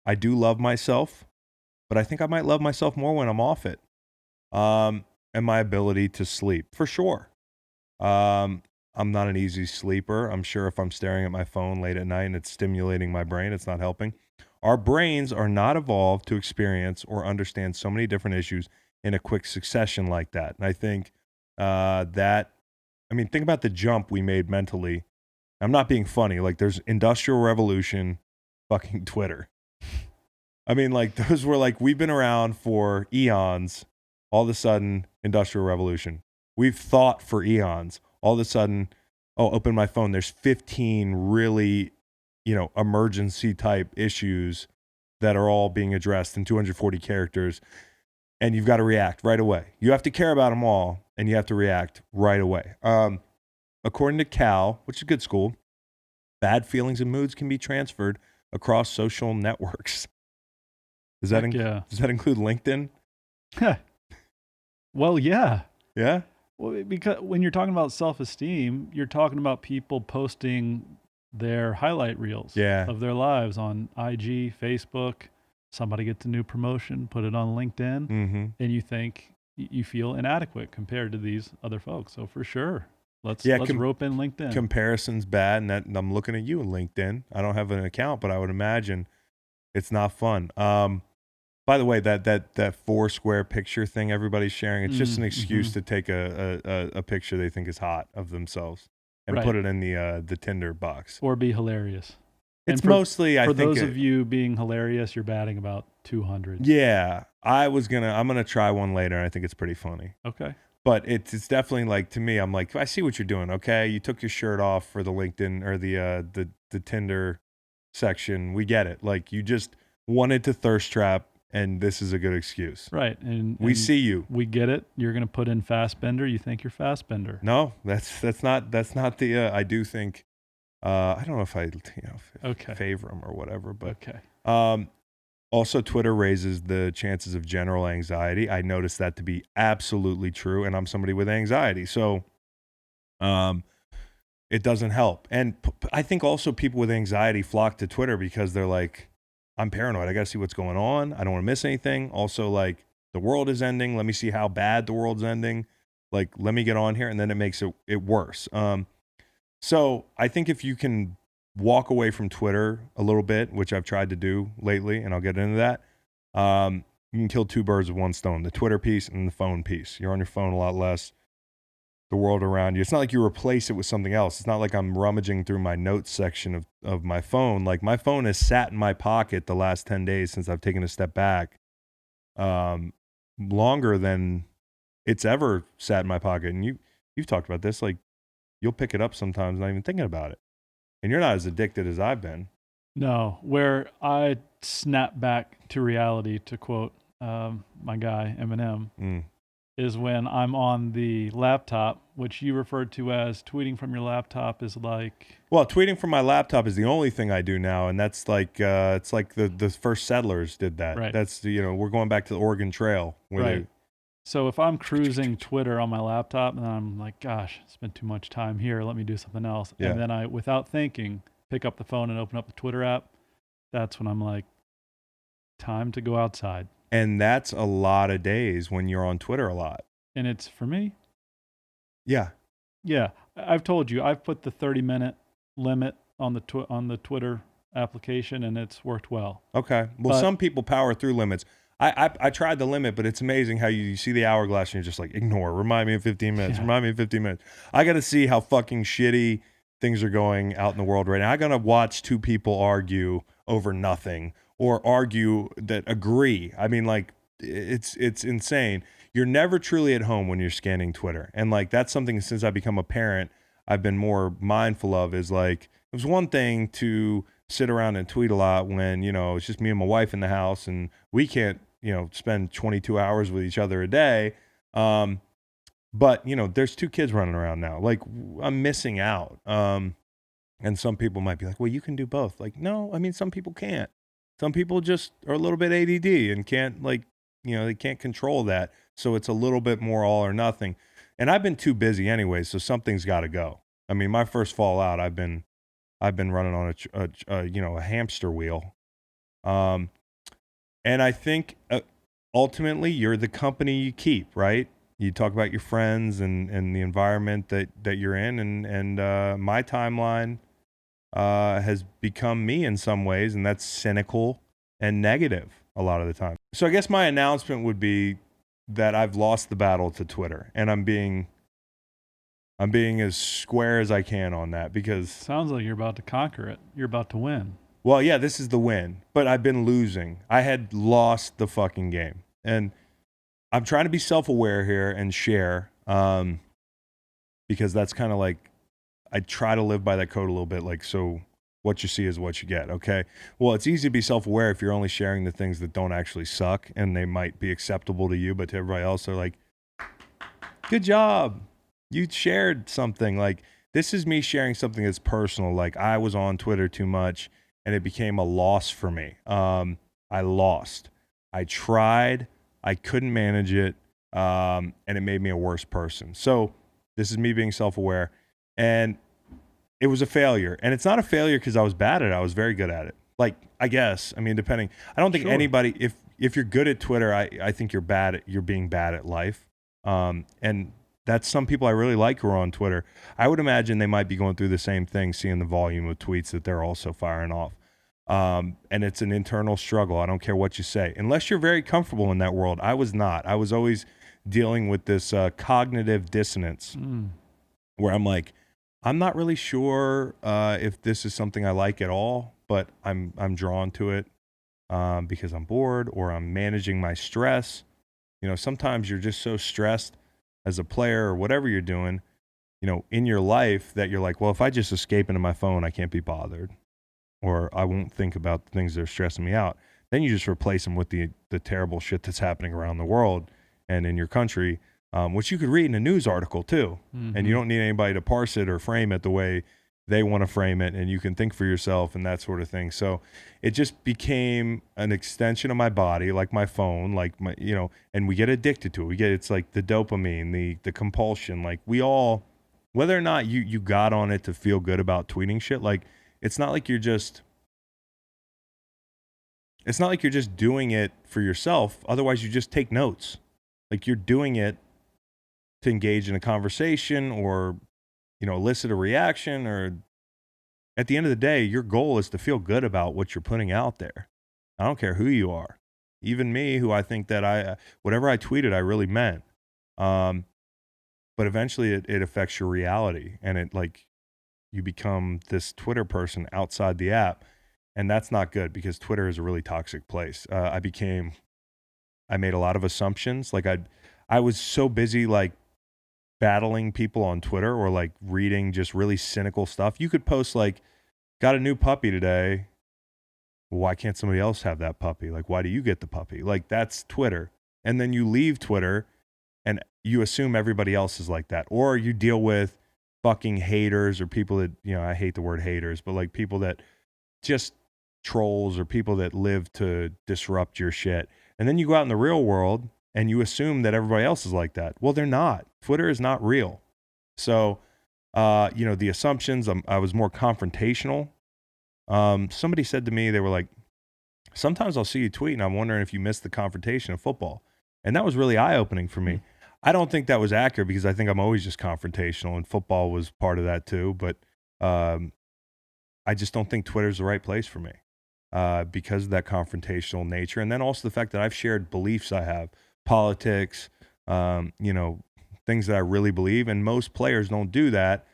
A: I do love myself, but I think I might love myself more when I'm off it. And my ability to sleep, for sure. I'm not an easy sleeper. I'm sure if I'm staring at my phone late at night and it's stimulating my brain, it's not helping. Our brains are not evolved to experience or understand so many different issues in a quick succession like that. And I think think about the jump we made mentally. I'm not being funny. There's Industrial Revolution, fucking Twitter. Those were we've been around for eons. All of a sudden, Industrial Revolution. We've thought for eons. All of a sudden, open my phone. There's 15 really, emergency type issues that are all being addressed in 240 characters. And you've got to react right away. You have to care about them all, and you have to react right away. According to Cal, which is a good school, bad feelings and moods can be transferred across social networks. Does that include LinkedIn?
B: Well, yeah.
A: Yeah?
B: Well, because when you're talking about self-esteem, you're talking about people posting their highlight reels of their lives on IG, Facebook. Somebody gets a new promotion, put it on LinkedIn, and you feel inadequate compared to these other folks. So for sure, let's rope in LinkedIn.
A: Comparison's bad, and I'm looking at you on LinkedIn. I don't have an account, but I would imagine it's not fun. By the way, that Foursquare picture thing everybody's sharing, it's just an excuse to take a picture they think is hot of themselves and put it in the Tinder box.
B: Or be hilarious.
A: It's mostly, I think.
B: For those of you being hilarious, you're batting about 200.
A: Yeah. I'm going to try one later, and I think it's pretty funny.
B: Okay.
A: But it's definitely to me, I'm I see what you're doing, okay? You took your shirt off for the LinkedIn or the Tinder section. We get it. You just wanted to thirst trap. And this is a good excuse.
B: Right. And
A: we see you.
B: We get it. You're going to put in Fassbender. You think you're Fassbender.
A: No, that's not the, I do think, I don't know if I, favor him or whatever, but, also Twitter raises the chances of general anxiety. I noticed that to be absolutely true. And I'm somebody with anxiety. So, it doesn't help. And I think also people with anxiety flock to Twitter because they're I'm paranoid. I got to see what's going on. I don't want to miss anything. Also, like, the world is ending. Let me see how bad the world's ending. Like, let me get on here, and then it makes it worse. So I think if you can walk away from Twitter a little bit, which I've tried to do lately, and I'll get into that, you can kill two birds with one stone, the Twitter piece and the phone piece. You're on your phone a lot less. The world around you. It's not like you replace it with something else. It's not like I'm rummaging through my notes section of my phone. Like, my phone has sat in my pocket the last 10 days since I've taken a step back, longer than it's ever sat in my pocket. And you've talked about this. Like, you'll pick it up sometimes not even thinking about it. And you're not as addicted as I've been.
B: No, where I snap back to reality, to quote my guy Eminem, is when I'm on the laptop, which you referred to as tweeting from your laptop is like...
A: Well, tweeting from my laptop is the only thing I do now, and that's like it's like the first settlers did that.
B: Right.
A: That's we're going back to the Oregon Trail.
B: Right. So if I'm cruising Twitter on my laptop and I'm like, gosh, spent too much time here, let me do something else.
A: Yeah.
B: And then I, without thinking, pick up the phone and open up the Twitter app, that's when I'm like, time to go outside.
A: And that's a lot of days when you're on Twitter a lot.
B: And it's for me.
A: Yeah.
B: Yeah. I've told you, I've put the 30-minute limit on the Twitter application, and it's worked well.
A: Okay. Well, some people power through limits. I tried the limit, but it's amazing how you see the hourglass and you're just like, ignore. Remind me in 15 minutes.
B: Yeah.
A: Remind me in 15 minutes. I got to see how fucking shitty things are going out in the world right now. I got to watch two people argue over nothing or argue that agree. I mean, like, it's insane. You're never truly at home when you're scanning Twitter. And like, that's something since I become a parent, I've been more mindful of, is like, it was one thing to sit around and tweet a lot when, it's just me and my wife in the house and we can't, spend 22 hours with each other a day. But there's two kids running around now. Like, I'm missing out. And some people might be like, well, you can do both. Like, no, I mean, some people can't. Some people just are a little bit ADD and can't, like, they can't control that. So it's a little bit more all or nothing. And I've been too busy anyway, so something's got to go. I mean, my first fall out, I've been running on a hamster wheel. And I think ultimately you're the company you keep, right? You talk about your friends and the environment that you're in. And my timeline has become me in some ways, and that's cynical and negative a lot of the time. So I guess my announcement would be that I've lost the battle to Twitter, and I'm being as square as I can on that, because...
B: Sounds like you're about to conquer it. You're about to win.
A: Well, yeah, this is the win, but I've been losing. I had lost the fucking game. And I'm trying to be self-aware here and share, because that's kind of like, I try to live by that code a little bit, like, so what you see is what you get, okay? Well, it's easy to be self-aware if you're only sharing the things that don't actually suck, and they might be acceptable to you, but to everybody else, they're like, good job. You shared something. Like, this is me sharing something that's personal. Like, I was on Twitter too much, and it became a loss for me. I lost. I tried. I couldn't manage it, and it made me a worse person. So this is me being self-aware, and it was a failure. And it's not a failure because I was bad at it. I was very good at it. Like, I guess. I mean, depending. I don't think anybody, if you're good at Twitter, I think you're being bad at life. And that's some people I really like who are on Twitter. I would imagine they might be going through the same thing, seeing the volume of tweets that they're also firing off. And it's an internal struggle. I don't care what you say. Unless you're very comfortable in that world. I was not. I was always dealing with this cognitive dissonance where I'm like, I'm not really sure if this is something I like at all, but I'm drawn to it because I'm bored or I'm managing my stress. Sometimes you're just so stressed as a player or whatever you're doing, in your life that you're like, well, if I just escape into my phone, I can't be bothered, or I won't think about the things that are stressing me out. Then you just replace them with the terrible shit that's happening around the world and in your country, which you could read in a news article too. Mm-hmm. And you don't need anybody to parse it or frame it the way they want to frame it, and you can think for yourself and that sort of thing. So it just became an extension of my body, like my phone, like my, and we get addicted to it. It's like the dopamine, the compulsion, like we all, whether or not you got on it to feel good about tweeting shit, like it's not like you're just it's not like you're just doing it for yourself. Otherwise, you just take notes. Like you're doing it to engage in a conversation or, elicit a reaction. Or at the end of the day, your goal is to feel good about what you're putting out there. I don't care who you are. Even me, who I think that whatever I tweeted, I really meant. But eventually it affects your reality, and you become this Twitter person outside the app. And that's not good because Twitter is a really toxic place. I made a lot of assumptions. Like I was so busy like battling people on Twitter or like reading just really cynical stuff. You could post like, got a new puppy today. Why can't somebody else have that puppy? Like, why do you get the puppy? Like, that's Twitter. And then you leave Twitter and you assume everybody else is like that. Or you deal with fucking haters or people that, I hate the word haters, but like people that just trolls or people that live to disrupt your shit. And then you go out in the real world and you assume that everybody else is like that. Well, they're not. Twitter is not real. So, the assumptions, I was more confrontational. Somebody said to me, they were like, sometimes I'll see you tweet and I'm wondering if you missed the confrontation of football. And that was really eye-opening for me. I don't think that was accurate because I think I'm always just confrontational, and football was part of that too. But I just don't think Twitter's the right place for me because of that confrontational nature. And then also the fact that I've shared beliefs I have, politics, things that I really believe. And most players don't do that.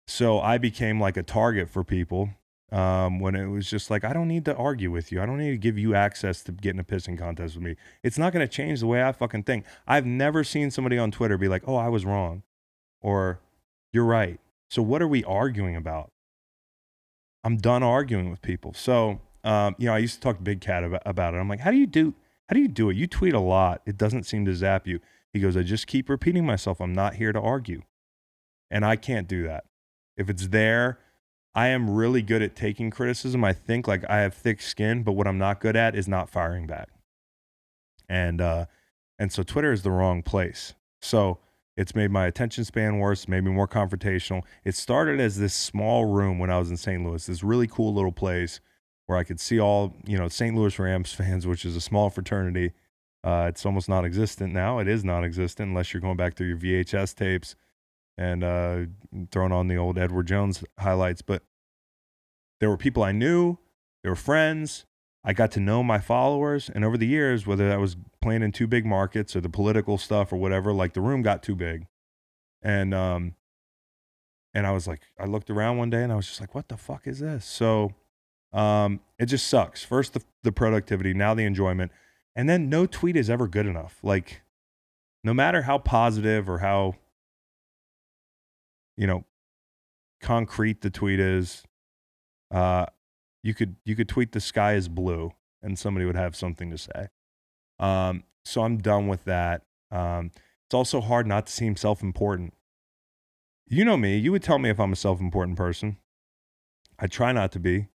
A: So I became like a target for people when it was just like, I don't need to argue with you. I don't need to give you access to get in a pissing contest with me. It's not going to change the way I fucking think. I've never seen somebody on Twitter be like, oh, I was wrong, or you're right. So what are we arguing about? I'm done arguing with people. So, I used to talk to Big Cat about it. I'm like, how do you do it? You tweet a lot. It doesn't seem to zap you. He goes, I just keep repeating myself. I'm not here to argue. And I can't do that. If it's there, I am really good at taking criticism. I think like I have thick skin, but what I'm not good at is not firing back. And so Twitter is the wrong place. So it's made my attention span worse, made me more confrontational. It started as this small room when I was in St. Louis, this really cool little place where I could see all, St. Louis Rams fans, which is a small fraternity. It's almost non-existent now. It is non-existent unless you're going back through your VHS tapes and throwing on the old Edward Jones highlights. But there were people I knew. There were friends. I got to know my followers. And over the years, whether that was playing in two big markets or the political stuff or whatever, like the room got too big. And I was like, I looked around one day and I was just like, what the fuck is this? So it just sucks. First, the productivity, now the enjoyment. And then no tweet is ever good enough. Like, no matter how positive or how, concrete the tweet is, you could tweet the sky is blue and somebody would have something to say. So I'm done with that. It's also hard not to seem self-important. You know me, you would tell me if I'm a self-important person. I try not to be.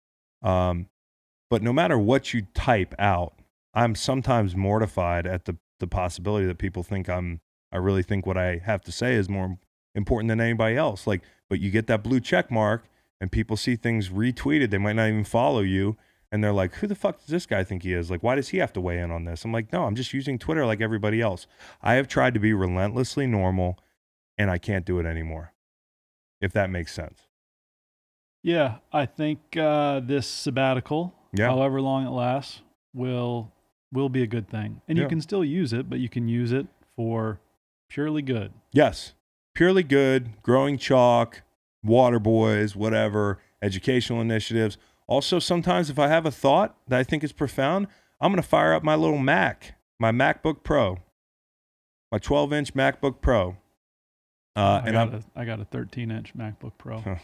A: But no matter what you type out, I'm sometimes mortified at the possibility that people think I really think what I have to say is more important than anybody else. Like, but you get that blue check mark and people see things retweeted. They might not even follow you. And they're like, who the fuck does this guy think he is? Like, why does he have to weigh in on this? I'm like, no, I'm just using Twitter like everybody else. I have tried to be relentlessly normal and I can't do it anymore. If that makes sense.
B: Yeah, I think this sabbatical, however long it lasts, will be a good thing. And you can still use it, but you can use it for purely good.
A: Yes. Purely good, growing chalk, water boys, whatever, educational initiatives. Also, sometimes if I have a thought that I think is profound, I'm going to fire up my little Mac, my MacBook Pro, my 12-inch MacBook Pro.
B: I got a 13-inch MacBook Pro.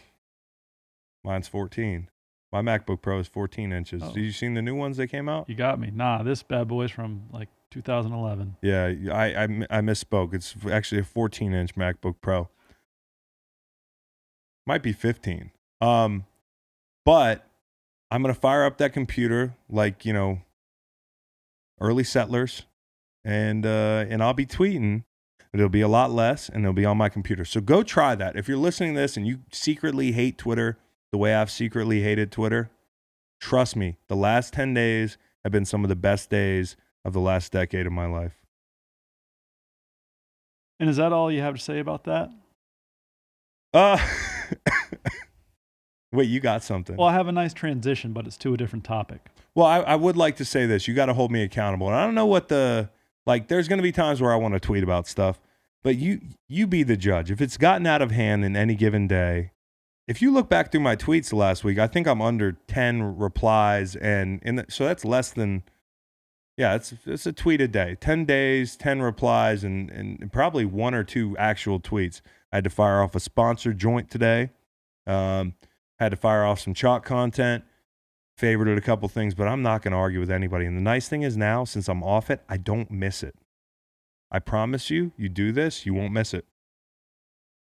A: Mine's 14. My MacBook Pro is 14 inches.
B: Oh.
A: Have you seen the new ones that came out?
B: You got me. Nah, this bad boy's from like 2011.
A: Yeah, I misspoke. It's actually a 14-inch MacBook Pro. Might be 15. But I'm going to fire up that computer like, early settlers, and I'll be tweeting. It'll be a lot less, and it'll be on my computer. So go try that. If you're listening to this and you secretly hate Twitter the way I've secretly hated Twitter, trust me, the last 10 days have been some of the best days of the last decade of my life.
B: And is that all you have to say about that?
A: Wait, you got something?
B: Well, I have a nice transition, but it's to a different topic.
A: Well, I would like to say this. You got to hold me accountable. And I don't know what there's going to be times where I want to tweet about stuff, but you be the judge. If it's gotten out of hand in any given day, if you look back through my tweets last week, I think I'm under 10 replies. So that's less than, it's a tweet a day. 10 days, 10 replies, and probably 1 or 2 actual tweets. I had to fire off a sponsored joint today. Had to fire off some chalk content. Favorited a couple things, but I'm not going to argue with anybody. And the nice thing is now, since I'm off it, I don't miss it. I promise you, you do this, you won't miss it.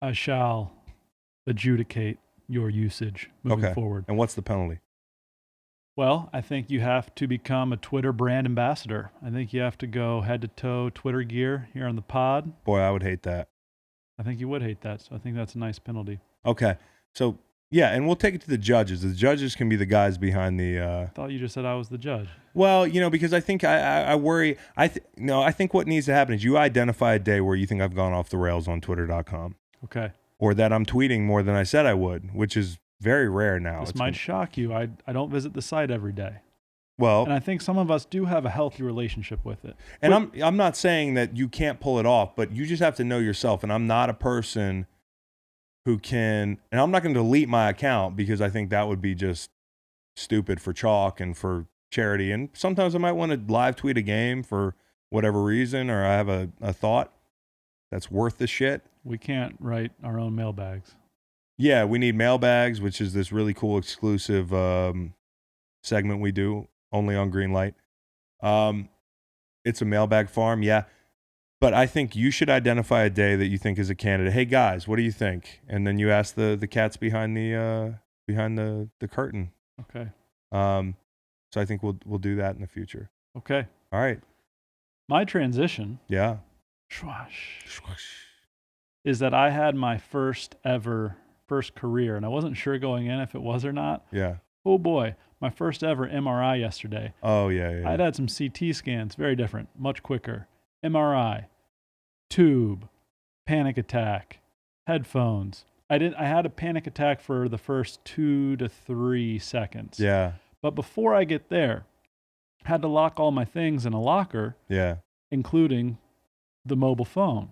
B: I shall adjudicate your usage moving forward.
A: And what's the penalty?
B: Well, I think you have to become a Twitter brand ambassador. I think you have to go head to toe Twitter gear here on the pod.
A: Boy, I would hate that.
B: I think you would hate that. So I think that's a nice penalty.
A: Okay. So, yeah, and we'll take it to the judges. The judges can be the guys behind the...
B: I thought you just said I was the judge.
A: Well, because I think I worry... I think what needs to happen is you identify a day where you think I've gone off the rails on Twitter.com.
B: Okay.
A: Or that I'm tweeting more than I said I would, which is very rare now.
B: This might shock you. I don't visit the site every day.
A: Well,
B: and I think some of us do have a healthy relationship with it.
A: And I'm not saying that you can't pull it off, but you just have to know yourself. And I'm not a person who can, and I'm not going to delete my account because I think that would be just stupid for chalk and for charity. And sometimes I might want to live tweet a game for whatever reason, or I have a thought that's worth the shit.
B: We can't write our own mailbags.
A: Yeah, we need mailbags, which is this really cool exclusive segment we do only on Greenlight. It's a mailbag farm, yeah. But I think you should identify a day that you think is a candidate. Hey guys, what do you think? And then you ask the cats behind the curtain.
B: Okay.
A: So I think we'll do that in the future.
B: Okay.
A: All right.
B: My transition.
A: Yeah.
B: Is that I had my first career, and I wasn't sure going in if it was or not.
A: Yeah.
B: Oh boy, my first ever MRI yesterday.
A: Oh yeah.
B: I'd had some CT scans, very different, much quicker. MRI, tube, panic attack, headphones. I had a panic attack for the first 2 to 3 seconds.
A: Yeah.
B: But before I get there, I had to lock all my things in a locker.
A: Yeah.
B: Including the mobile phone,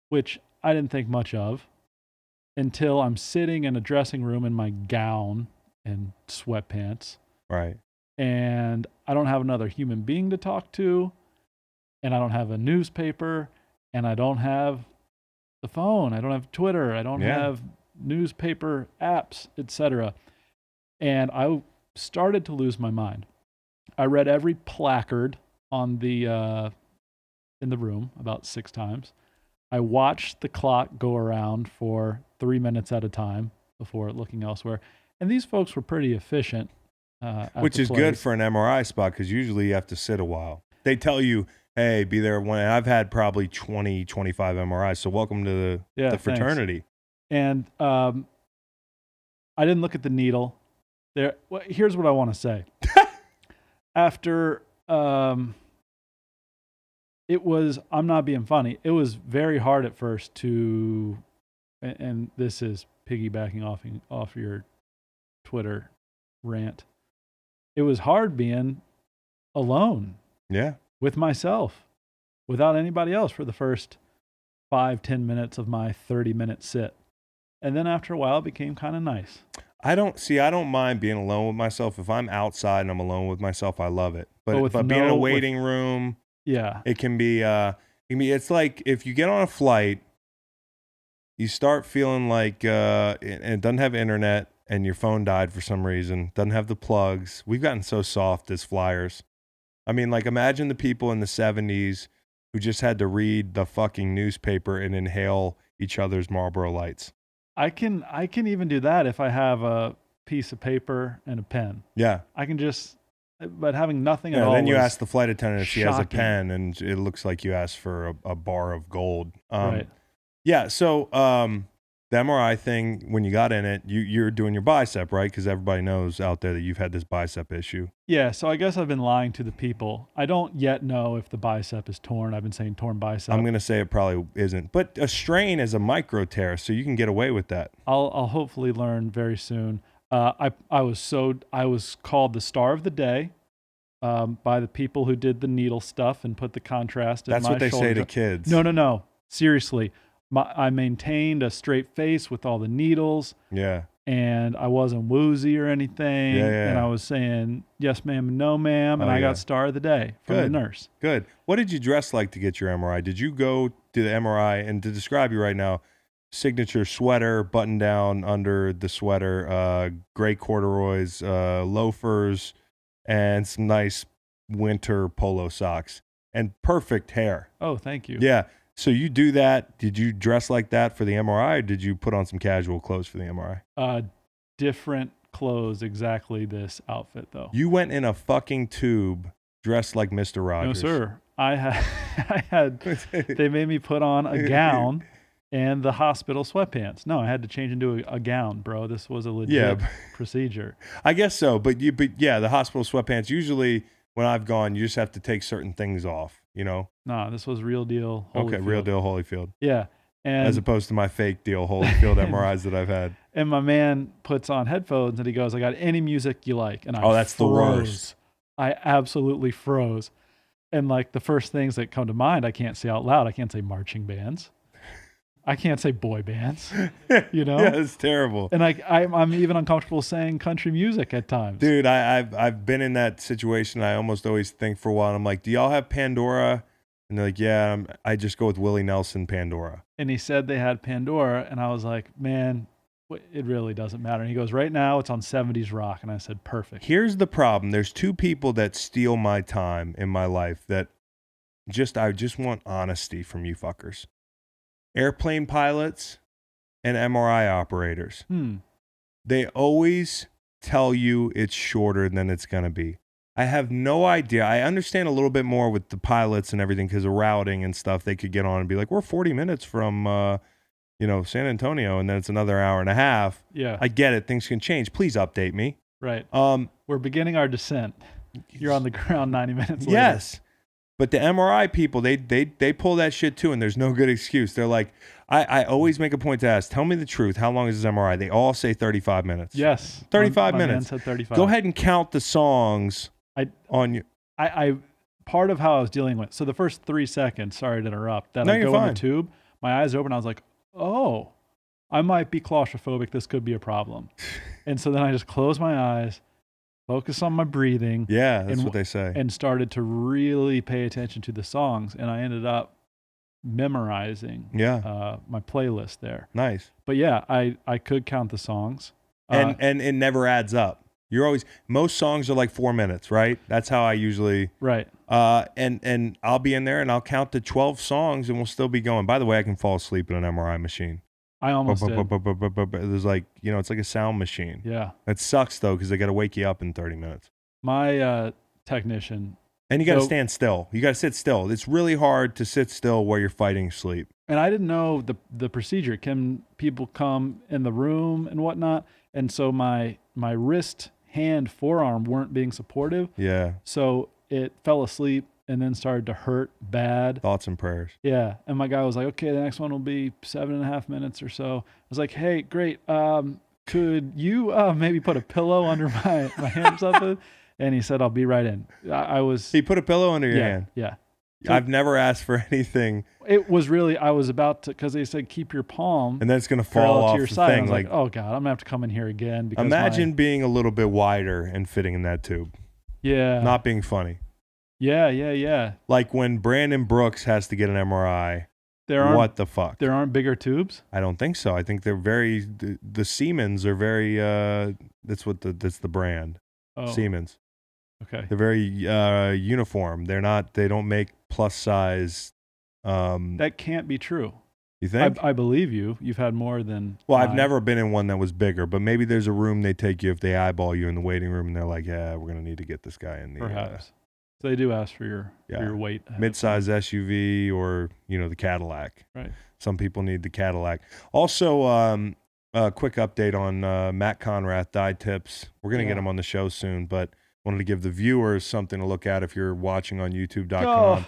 B: which I didn't think much of until I'm sitting in a dressing room in my gown and sweatpants.
A: Right.
B: And I don't have another human being to talk to. And I don't have a newspaper, and I don't have the phone. I don't have Twitter. I don't have newspaper apps, etc. And I started to lose my mind. I read every placard on the in the room about 6 times. I watched the clock go around for 3 minutes at a time before looking elsewhere. And these folks were pretty efficient.
A: Which is good for an MRI spot because usually you have to sit a while. They tell you, hey, be there when I've had probably 20, 25 MRIs. So welcome to the fraternity.
B: Thanks. And I didn't look at the needle. Here's what I want to say. After I'm not being funny. It was very hard at first and this is piggybacking off your Twitter rant. It was hard being alone.
A: Yeah.
B: With myself, without anybody else for the first 5-10 minutes of my 30-minute sit. And then after a while, it became kind of nice.
A: I don't mind being alone with myself. If I'm outside and I'm alone with myself, I love it. But being in a waiting room, it can be, it's like if you get on a flight, you start feeling like, and it doesn't have internet and your phone died for some reason, doesn't have the plugs. We've gotten so soft as flyers. I mean, like, imagine the people in the 70s who just had to read the fucking newspaper and inhale each other's Marlboro Lights.
B: I can even do that if I have a piece of paper and a pen.
A: Yeah.
B: I can but having nothing at all.
A: Then you ask the flight attendant if she has a
B: shocking.
A: pen, and it looks like you asked for a bar of gold.
B: Right.
A: Yeah. So, the MRI thing, when you got in it, you're doing your bicep, right? Because everybody knows out there that you've had this bicep issue.
B: Yeah, so I guess I've been lying to the people. I don't yet know if the bicep is torn. I've been saying torn bicep.
A: I'm going to say it probably isn't. But a strain is a micro tear, so you can get away with that.
B: I'll hopefully learn very soon. I was called the star of the day by the people who did the needle stuff and put the contrast in my shoulder.
A: That's what they say to kids.
B: No. Seriously. I maintained a straight face with all the needles.
A: Yeah.
B: And I wasn't woozy or anything.
A: Yeah.
B: And I was saying, yes, ma'am, no, ma'am. And I got star of the day from the nurse.
A: Good. What did you dress like to get your MRI? Did you go to the MRI, and to describe you right now, signature sweater, button down under the sweater, gray corduroys, loafers, and some nice winter polo socks, and perfect hair.
B: Oh, thank you.
A: Yeah. So you do that. Did you dress like that for the MRI, or did you put on some casual clothes for the MRI?
B: Different clothes, exactly this outfit, though.
A: You went in a fucking tube dressed like Mr. Rogers.
B: No, sir. I had they made me put on a gown and the hospital sweatpants. No, I had to change into a gown, bro. This was a legit procedure.
A: I guess so. But yeah, the hospital sweatpants, usually when I've gone, you just have to take certain things off, you know?
B: Nah, this was real deal Holyfield.
A: Okay, real deal Holyfield.
B: Yeah. And
A: as opposed to my fake deal Holyfield MRIs that I've had.
B: And my man puts on headphones and he goes, I got any music you like. And
A: that's the worst.
B: I absolutely froze. And like the first things that come to mind, I can't say out loud. I can't say marching bands. I can't say boy bands, you know?
A: Yeah, it's terrible.
B: And I'm even uncomfortable saying country music at times.
A: Dude, I've been in that situation. I almost always think for a while, I'm like, do y'all have Pandora? And they're like, yeah, I just go with Willie Nelson Pandora.
B: And he said they had Pandora, and I was like, man, it really doesn't matter. And he goes, right now it's on 70s rock. And I said, perfect.
A: Here's the problem. There's two people that steal my time in my life that I just want honesty from you fuckers. Airplane pilots and MRI operators. They always tell you it's shorter than it's going to be. I have no idea. I understand a little bit more with the pilots and everything because of routing and stuff. They could get on and be like, we're 40 minutes from, San Antonio, and then it's another hour and a half.
B: Yeah.
A: I get it. Things can change. Please update me.
B: Right. We're beginning our descent. You're on the ground 90 minutes later.
A: Yes. But the MRI people, they pull that shit too, and there's no good excuse. They're like, I always make a point to ask, tell me the truth. How long is this MRI? They all say 35 minutes.
B: Yes.
A: 35
B: my
A: minutes.
B: Man said 35.
A: Go ahead and count the songs on you.
B: I part of how I was dealing with, so the first 3 seconds, sorry to interrupt, that I
A: you're
B: go
A: fine.
B: in the tube, my eyes open, I was like, oh, I might be claustrophobic. This could be a problem. And so then I just closed my eyes, focus on my breathing.
A: Yeah, that's what they say.
B: And started to really pay attention to the songs. And I ended up memorizing my playlist there.
A: Nice.
B: But yeah, I could count the songs.
A: And it never adds up. Most songs are like 4 minutes, right? That's how I usually.
B: Right.
A: And I'll be in there and I'll count to 12 songs and we'll still be going. By the way, I can fall asleep in an MRI machine.
B: I almost did.
A: There's like, it's like a sound machine.
B: Yeah.
A: It sucks though, because they got to wake you up in 30 minutes.
B: My technician.
A: And you got to stand still. You got to sit still. It's really hard to sit still while you're fighting sleep.
B: And I didn't know the procedure. Can people come in the room and whatnot? And so my wrist, hand, forearm weren't being supportive.
A: Yeah.
B: So it fell asleep and then started to hurt bad.
A: Thoughts and prayers.
B: Yeah. And my guy was like, okay, the next one will be 7.5 minutes or so. I was like, hey, great. Could you maybe put a pillow under my hand or something? And he said, I'll be right in.
A: He put a pillow under your hand?
B: Yeah.
A: I've never asked for anything.
B: It was really, I was about to, because they said keep your palm.
A: And then it's going to fall off
B: to your
A: the
B: side.
A: thing.
B: I was like, oh God, I'm going to have to come in here again. Because
A: imagine being a little bit wider and fitting in that tube.
B: Yeah.
A: Not being funny.
B: Yeah.
A: Like when Brandon Brooks has to get an MRI. What the fuck?
B: There aren't bigger tubes?
A: I don't think so. I think they're the Siemens are very, that's the brand.
B: Oh.
A: Siemens.
B: Okay.
A: They're very uniform. They don't make plus size.
B: That can't be true.
A: You think?
B: I believe you. You've had more than.
A: Well, I've never been in one that was bigger, but maybe there's a room they take you if they eyeball you in the waiting room and they're like, yeah, we're going to need to get this guy in the.
B: Perhaps. So they do ask for your weight.
A: Mid-size SUV or, the Cadillac.
B: Right.
A: Some people need the Cadillac. Also, a quick update on Matt Conrath, Dye Tips. We're going to get him on the show soon, but wanted to give the viewers something to look at if you're watching on youtube.com.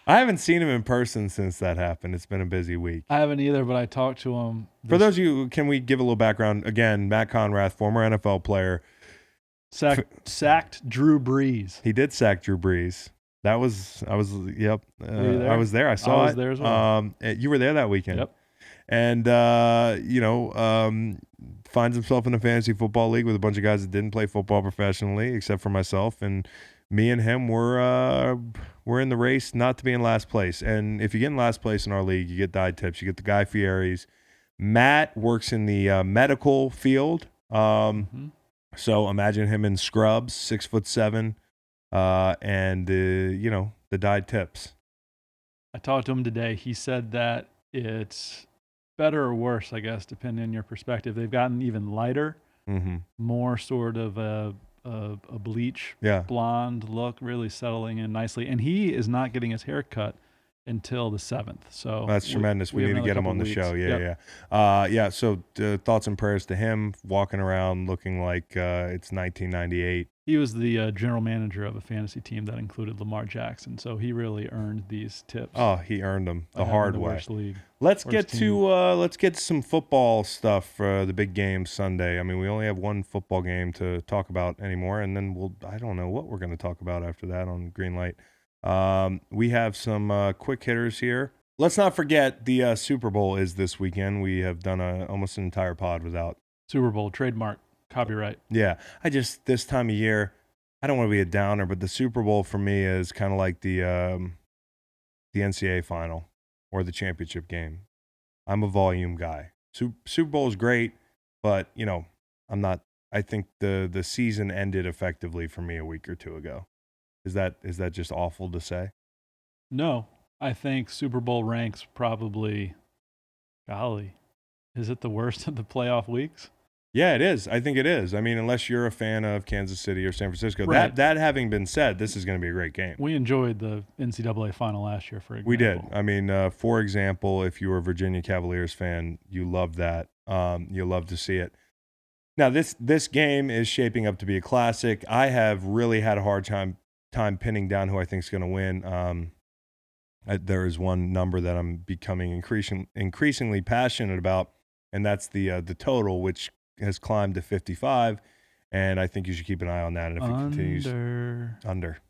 A: I haven't seen him in person since that happened. It's been a busy week.
B: I haven't either, but I talked to him.
A: For those of you, can we give a little background? Again, Matt Conrath, former NFL player.
B: Sacked Drew Brees.
A: He did sack Drew Brees. I was there. I saw it.
B: I was there as well.
A: You were there that weekend.
B: Yep.
A: And, finds himself in a fantasy football league with a bunch of guys that didn't play football professionally, except for myself. And me and him we're in the race not to be in last place. And if you get in last place in our league, you get Dye Tips. You get the Guy Fieri's. Matt works in the medical field. So imagine him in scrubs, 6'7", and the Dye Tips.
B: I talked to him today. He said that it's better or worse, I guess, depending on your perspective. They've gotten even lighter, more sort of a bleach blonde look, really settling in nicely. And he is not getting his hair cut until the 7th. So
A: that's tremendous. We need to get him on the show. Yeah. So thoughts and prayers to him, walking around looking like it's 1998.
B: He was the general manager of a fantasy team that included Lamar Jackson, so he really earned these tips.
A: Oh, he earned them the hard way.
B: League.
A: Let's get to some football stuff for the big game Sunday. I mean, we only have one football game to talk about anymore, and then I don't know what we're going to talk about after that on Greenlight. We have some quick hitters here. Let's not forget the Super Bowl is this weekend. We have done almost an entire pod without
B: Super Bowl trademark. Copyright.
A: Yeah. This time of year, I don't want to be a downer, but the Super Bowl for me is kind of like the NCAA final or the championship game. I'm a volume guy. Super Bowl is great, but, I'm not. I think the season ended effectively for me a week or two ago. Is that just awful to say?
B: No. I think Super Bowl ranks probably, golly, is it the worst of the playoff weeks?
A: Yeah, it is. I think it is. I mean, unless you're a fan of Kansas City or San Francisco.
B: Right.
A: That having been said, this is going to be a great game.
B: We enjoyed the NCAA final last year, for example.
A: We did. I mean, for example, if you were a Virginia Cavaliers fan, you loved that. You love to see it. Now, this game is shaping up to be a classic. I have really had a hard time pinning down who I think is going to win. There is one number that I'm becoming increasingly passionate about, and that's the total, which has climbed to 55, and I think you should keep an eye on that. And if it continues, under.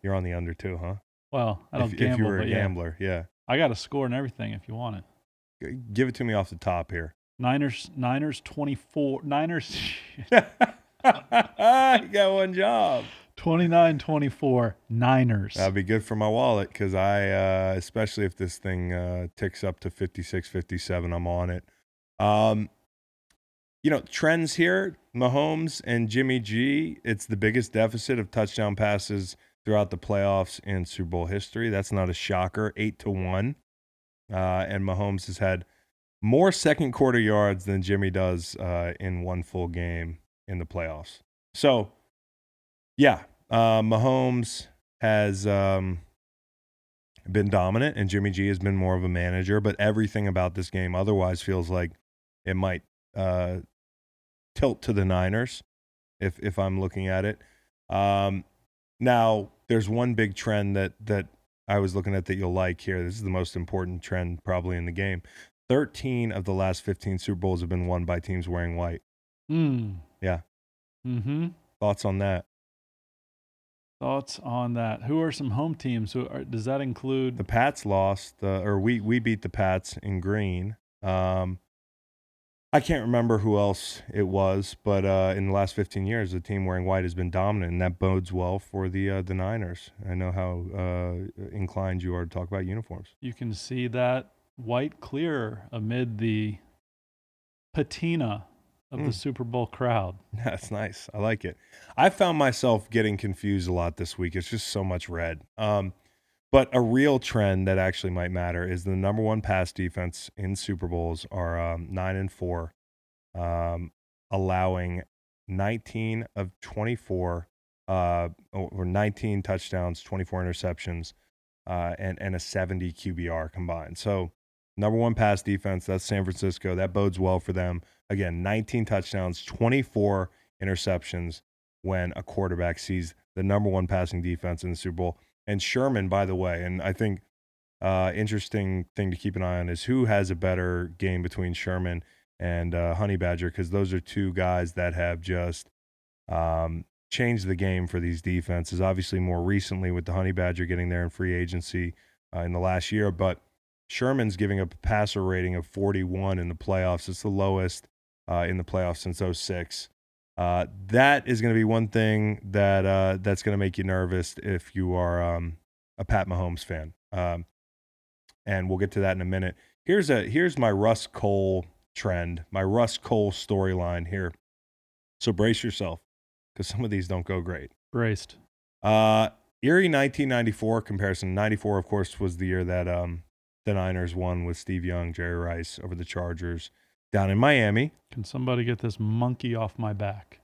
A: You're on the under too, huh?
B: Well, I don't gamble.
A: If you were a gambler, yeah.
B: I got a score and everything if you want
A: it. Give it to me off the top here.
B: Niners 24. Niners.
A: You got one job.
B: 29-24 Niners.
A: That'd be good for my wallet because especially if this thing ticks up to 56, 57, I'm on it. Trends here, Mahomes and Jimmy G, it's the biggest deficit of touchdown passes throughout the playoffs in Super Bowl history. That's not a shocker, 8-1. And Mahomes has had more second quarter yards than Jimmy does in one full game in the playoffs. So, yeah, Mahomes has been dominant and Jimmy G has been more of a manager, but everything about this game otherwise feels like it might tilt to the Niners if I'm looking at it. Now, there's one big trend that I was looking at that you'll like here. This is the most important trend probably in the game. 13 of the last 15 Super Bowls have been won by teams wearing white. Yeah. Mm-hmm. Thoughts on that?
B: Who are some home teams? Does that include?
A: The Pats lost, we beat the Pats in green. I can't remember who else it was, but in the last 15 years, the team wearing white has been dominant, and that bodes well for the Niners. I know how inclined you are to talk about uniforms.
B: You can see that white clear amid the patina of the Super Bowl crowd.
A: That's nice. I like it. I found myself getting confused a lot this week. It's just so much red. But a real trend that actually might matter is the number one pass defense in Super Bowls are 9-4, allowing 19 of 24, or 19 touchdowns, 24 interceptions, and a 70 QBR combined. So number one pass defense, that's San Francisco. That bodes well for them. Again, 19 touchdowns, 24 interceptions when a quarterback sees the number one passing defense in the Super Bowl. And Sherman, by the way, and I think interesting thing to keep an eye on is who has a better game between Sherman and Honey Badger, because those are two guys that have just changed the game for these defenses. Obviously, more recently with the Honey Badger getting there in free agency in the last year, but Sherman's giving up a passer rating of 41 in the playoffs. It's the lowest in the playoffs since 2006. That is going to be one thing that that's going to make you nervous if you are a Pat Mahomes fan. And we'll get to that in a minute. Here's my Russ Cole trend, my Russ Cole storyline here. So brace yourself, because some of these don't go great.
B: Braced.
A: Eerie 1994 comparison. 94, of course, was the year that the Niners won with Steve Young, Jerry Rice over the Chargers down in Miami.
B: Can somebody get this monkey off my back?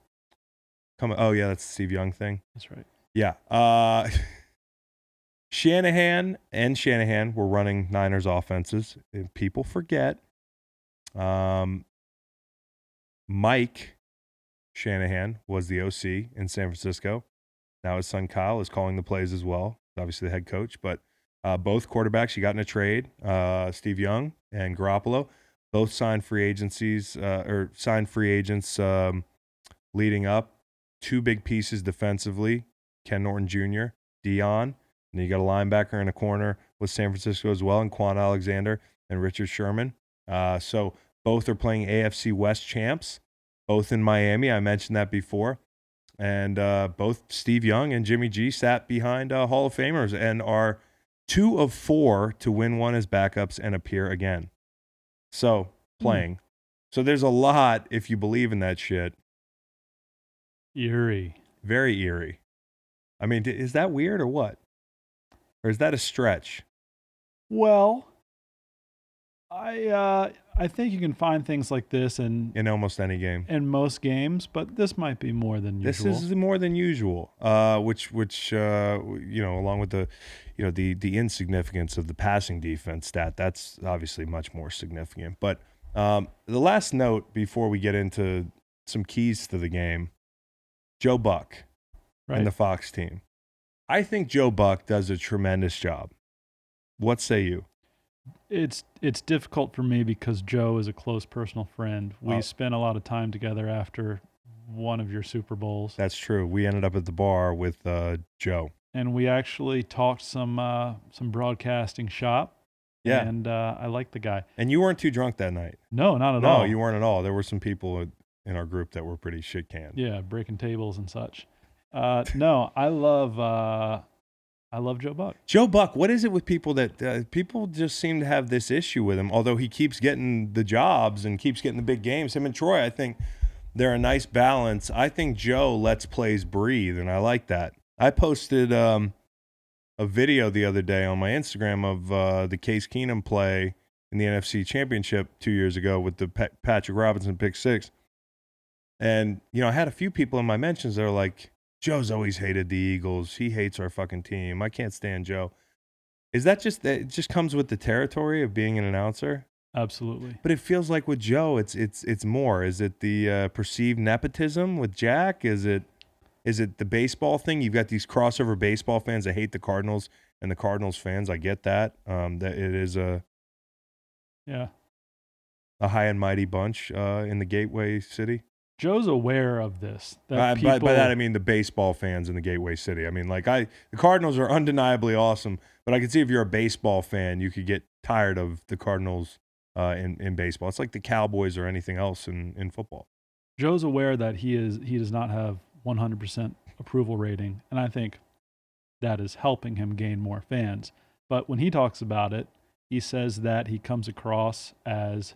A: Oh, yeah, that's the Steve Young thing.
B: That's right.
A: Yeah. Shanahan were running Niners offenses. If people forget, Mike Shanahan was the OC in San Francisco. Now his son Kyle is calling the plays as well. Obviously the head coach, but both quarterbacks, you got in a trade, Steve Young and Garoppolo, both signed free agents leading up. Two big pieces defensively, Ken Norton Jr., Dion, and you got a linebacker in a corner with San Francisco as well, and Quan Alexander and Richard Sherman. So both are playing AFC West champs, both in Miami. I mentioned that before. And both Steve Young and Jimmy G sat behind Hall of Famers and are 2 of 4 to win one as backups and appear again. So, playing. So there's a lot, if you believe in that shit.
B: Eerie.
A: Very eerie. I mean, is that weird or what? Or is that a stretch?
B: Well, I think you can find things like this in
A: almost any game.
B: In most games, but this might be more than usual.
A: This is more than usual. Which along with the insignificance of the passing defense stat, that's obviously much more significant. But the last note before we get into some keys to the game, Joe Buck and the Fox team. I think Joe Buck does a tremendous job. What say you?
B: It's difficult for me because Joe is a close personal friend. We spent a lot of time together after one of your Super Bowls.
A: That's true. We ended up at the bar with Joe.
B: And we actually talked some broadcasting shop.
A: Yeah.
B: And I like the guy.
A: And you weren't too drunk that night.
B: No, not at all.
A: No, you weren't at all. There were some people in our group that were pretty shit canned.
B: Yeah, breaking tables and such. No, I love Joe Buck.
A: Joe Buck, what is it with people that people just seem to have this issue with him? Although he keeps getting the jobs and keeps getting the big games. Him and Troy, I think they're a nice balance. I think Joe lets plays breathe, and I like that. I posted a video the other day on my Instagram of the Case Keenum play in the NFC Championship 2 years ago with the Patrick Robinson pick six. And, I had a few people in my mentions that are like, Joe's always hated the Eagles. He hates our fucking team. I can't stand Joe. Is that it just comes with the territory of being an announcer?
B: Absolutely.
A: But it feels like with Joe, it's more. Is it the perceived nepotism with Jack? Is it the baseball thing? You've got these crossover baseball fans that hate the Cardinals and the Cardinals fans. I get that. That it is a high and mighty bunch in the Gateway City.
B: Joe's aware of this.
A: By that I mean the baseball fans in the Gateway City. I mean, the Cardinals are undeniably awesome, but I can see if you're a baseball fan, you could get tired of the Cardinals in baseball. It's like the Cowboys or anything else in football.
B: Joe's aware that he does not have 100% approval rating, and I think that is helping him gain more fans. But when he talks about it, he says that he comes across as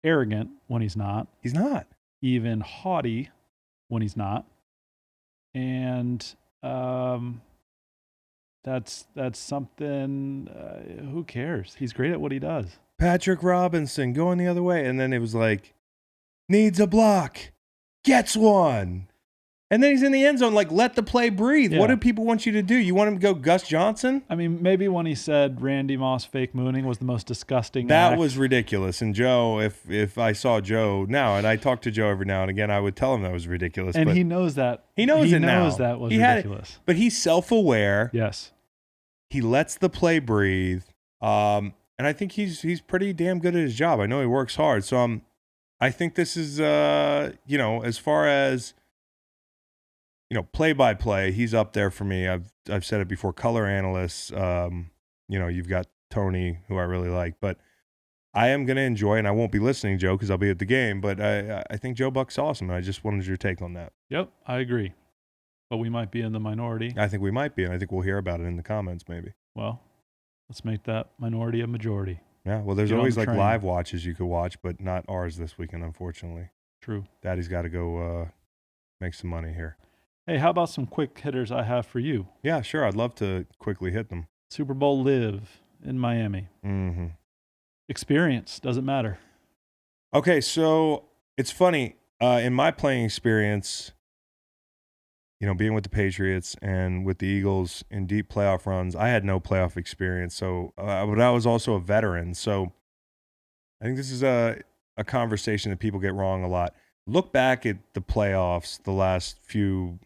B: arrogant when he's not.
A: He's not.
B: Even haughty when he's not. And that's something, who cares? He's great at what he does.
A: Patrick Robinson going the other way. And then it was like, needs a block. gets one. And then he's in the end zone. Like, let the play breathe.
B: Yeah.
A: What do people want you to do? You want him to go Gus Johnson?
B: I mean, maybe when he said Randy Moss fake mooning was the most disgusting
A: That
B: act.
A: was ridiculous. And Joe, if I saw Joe now, and I talk to Joe every now and again, I would tell him that was ridiculous.
B: And
A: but
B: he knows that.
A: he knows it now.
B: He knows that was
A: He had
B: ridiculous.
A: but he's self-aware.
B: Yes.
A: He lets the play breathe. And I think he's pretty damn good at his job. I know he works hard. So I think this is as far as play-by-play, he's up there for me. I've said it before. Color analysts, you've got Tony, who I really like, but I am going to enjoy, and I won't be listening, Joe, because I'll be at the game. But I think Joe Buck's awesome, and I just wanted your take on that.
B: Yep, I agree. But we might be in the minority.
A: I think we might be, and I think we'll hear about it in the comments, maybe.
B: Well, let's make that minority a majority.
A: Yeah. Well, there's
B: Get on
A: always
B: the
A: like
B: train.
A: live watches you could watch, but not ours this weekend, unfortunately.
B: True.
A: Daddy's got to go make some money here.
B: Hey, how about some quick hitters I have for you?
A: Yeah, sure. I'd love to quickly hit them.
B: Super Bowl live in Miami.
A: Mm-hmm.
B: Experience doesn't matter.
A: Okay, so it's funny. In my playing experience, being with the Patriots and with the Eagles in deep playoff runs, I had no playoff experience. So, but I was also a veteran. So I think this is a conversation that people get wrong a lot. Look back at the playoffs the last few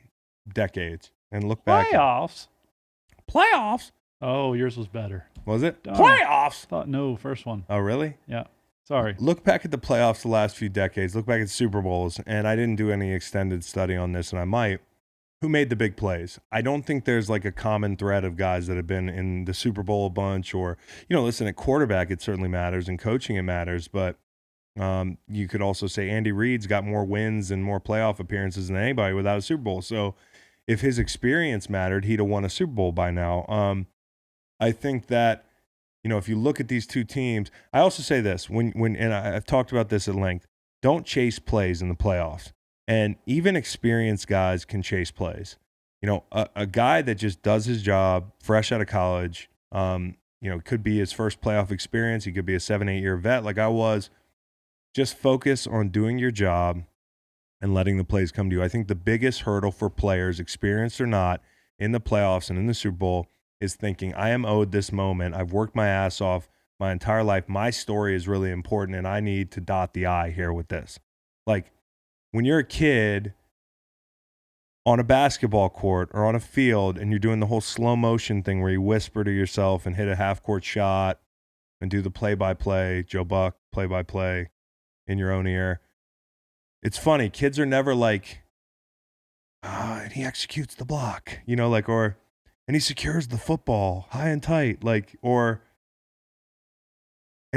A: decades and look back. Playoffs?
B: Oh, yours was better.
A: Was it?
B: Darn.
A: Playoffs?
B: No, first one.
A: Oh, really?
B: Yeah. Sorry.
A: Look back at the playoffs the last few decades. Look back at Super Bowls. And I didn't do any extended study on this, and I might. Who made the big plays? I don't think there's like a common thread of guys that have been in the Super Bowl a bunch or, listen, at quarterback, it certainly matters, and coaching, it matters. But you could also say Andy Reid's got more wins and more playoff appearances than anybody without a Super Bowl. So if his experience mattered, he'd have won a Super Bowl by now. I think that, if you look at these two teams, I also say this, and I've talked about this at length, don't chase plays in the playoffs. And even experienced guys can chase plays. A guy that just does his job fresh out of college, could be his first playoff experience. He could be a 7-8 year vet like I was. Just focus on doing your job and letting the plays come to you. I think the biggest hurdle for players, experienced or not, in the playoffs and in the Super Bowl is thinking, I am owed this moment. I've worked my ass off my entire life. My story is really important, and I need to dot the I here with this. Like, when you're a kid on a basketball court or on a field and you're doing the whole slow motion thing where you whisper to yourself and hit a half-court shot and do the play-by-play, Joe Buck, play-by-play in your own ear, it's funny. Kids are never like, and he executes the block, and he secures the football high and tight, and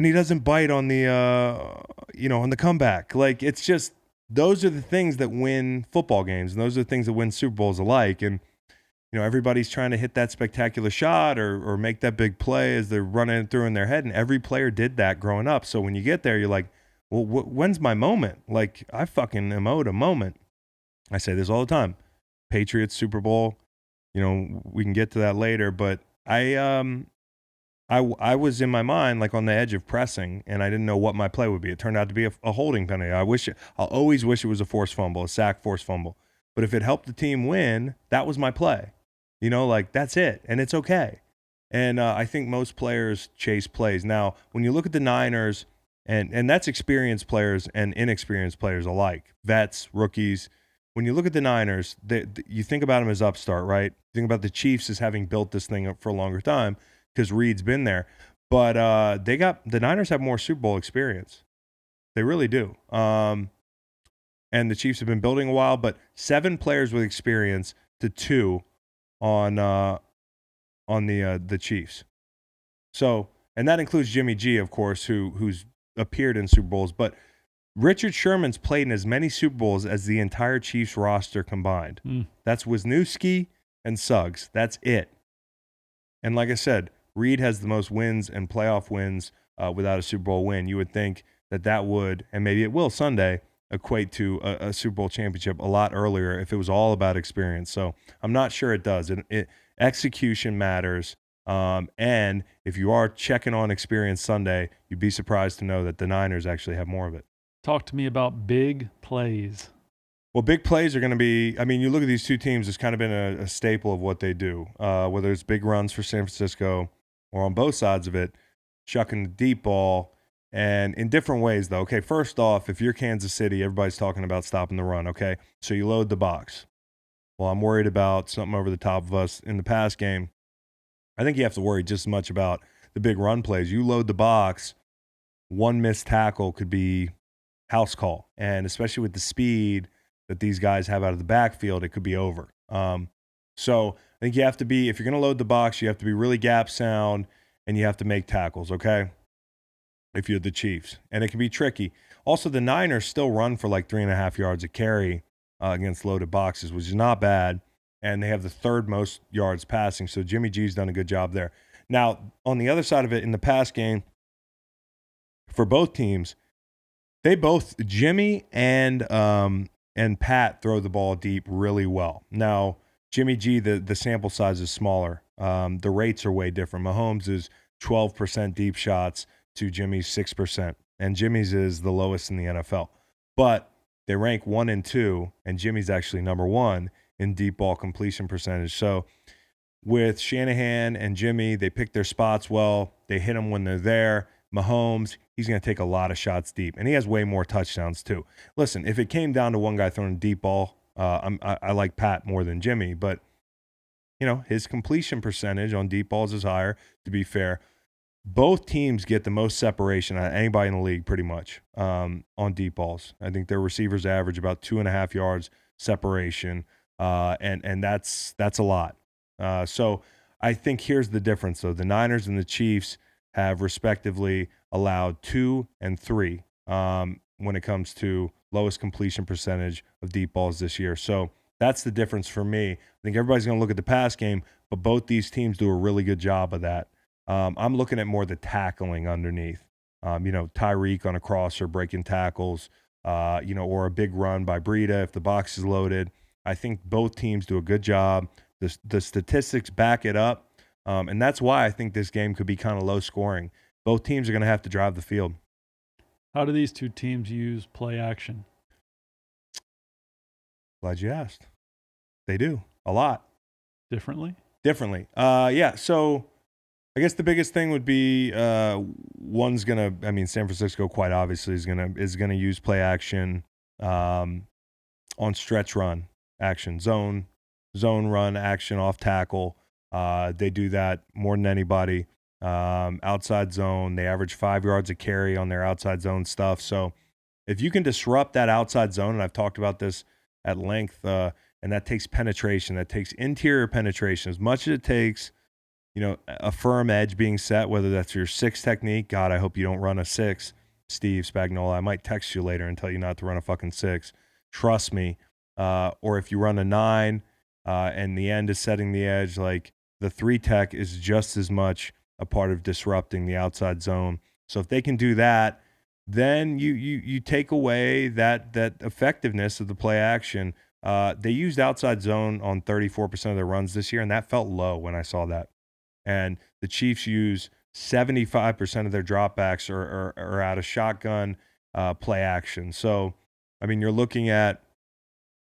A: he doesn't bite on the, on the comeback. Like, it's just, those are the things that win football games, and those are the things that win Super Bowls alike. And, everybody's trying to hit that spectacular shot or make that big play as they're running through in their head, and every player did that growing up. So when you get there, you're like, well, when's my moment? Like, I fucking am owed a moment. I say this all the time. Patriots, Super Bowl, we can get to that later, but I was in my mind like on the edge of pressing, and I didn't know what my play would be. It turned out to be a holding penalty. I'll always wish it was a forced fumble, a sack forced fumble. But if it helped the team win, that was my play. That's it, and it's okay. And I think most players chase plays. Now, when you look at the Niners, and that's experienced players and inexperienced players alike, vets, rookies. When you look at the Niners, you think about them as upstart, right? You think about the Chiefs as having built this thing up for a longer time, because Reed's been there. But the Niners have more Super Bowl experience. They really do. And the Chiefs have been building a while, but 7 players with experience to 2 on the Chiefs. So, and that includes Jimmy G, of course, who's appeared in Super Bowls. But Richard Sherman's played in as many Super Bowls as the entire Chiefs roster combined. That's Wisniewski and Suggs. That's it. And like I said, Reed has the most wins and playoff wins without a Super Bowl win. You would think that would, and maybe it will Sunday, equate to a Super Bowl championship a lot earlier if it was all about experience. So I'm not sure it does. Execution matters. And if you are checking on experience Sunday, you'd be surprised to know that the Niners actually have more of it.
B: Talk to me about big plays.
A: Well, big plays are going to be, I mean, you look at these two teams, it's kind of been a staple of what they do, whether it's big runs for San Francisco or on both sides of it, chucking the deep ball, and in different ways, though. Okay, first off, if you're Kansas City, everybody's talking about stopping the run, okay? So you load the box. Well, I'm worried about something over the top of us in the pass game. I think you have to worry just as much about the big run plays. You load the box, one missed tackle could be house call, and especially with the speed that these guys have out of the backfield, it could be over. So I think you have to be, if you're going to load the box, you have to be really gap sound, and you have to make tackles, okay? If you're the Chiefs. And it can be tricky. Also, the Niners still run for like 3.5 yards a carry against loaded boxes, which is not bad. And they have the third most yards passing. So Jimmy G's done a good job there. Now, on the other side of it, in the pass game, for both teams, they both, Jimmy and Pat, throw the ball deep really well. Now, Jimmy G, the sample size is smaller. The rates are way different. Mahomes is 12% deep shots to Jimmy's 6%, and Jimmy's is the lowest in the NFL. But they rank 1 and 2, and Jimmy's actually number 1 in deep ball completion percentage. So with Shanahan and Jimmy, they pick their spots well. They hit them when they're there. Mahomes, he's going to take a lot of shots deep, and he has way more touchdowns too. Listen, if it came down to one guy throwing a deep ball, I like Pat more than Jimmy, but you know, his completion percentage on deep balls is higher, to be fair. Both teams get the most separation out of anybody in the league pretty much on deep balls. I think their receivers average about 2.5 yards separation, and that's a lot. So I think here's the difference, though. The Niners and the Chiefs have respectively allowed 2 and 3 when it comes to lowest completion percentage of deep balls this year. So that's the difference for me. I think everybody's going to look at the pass game, but both these teams do a really good job of that. I'm looking at more the tackling underneath. Tyreek on a crosser breaking tackles, or a big run by Breida if the box is loaded. I think both teams do a good job. The statistics back it up. And that's why I think this game could be kind of low scoring. Both teams are going to have to drive the field.
B: How do these two teams use play action?
A: Glad you asked. They do a lot.
B: Differently.
A: Yeah. So I guess the biggest thing would be San Francisco quite obviously is gonna use play action on stretch run action, zone run action off tackle. They do that more than anybody. Outside zone, they average 5 yards a carry on their outside zone stuff. So if you can disrupt that outside zone, and I've talked about this at length, and that takes penetration, that takes interior penetration, as much as it takes, a firm edge being set, whether that's your 6 technique. God, I hope you don't run a 6, Steve Spagnuolo. I might text you later and tell you not to run a fucking 6. Trust me. Or if you run a 9 and the end is setting the edge, like the 3 tech is just as much a part of disrupting the outside zone. So if they can do that, then you take away that effectiveness of the play action. They used outside zone on 34% of their runs this year, and that felt low when I saw that. And the Chiefs use 75% of their dropbacks are out of shotgun play action. So, I mean, you're looking at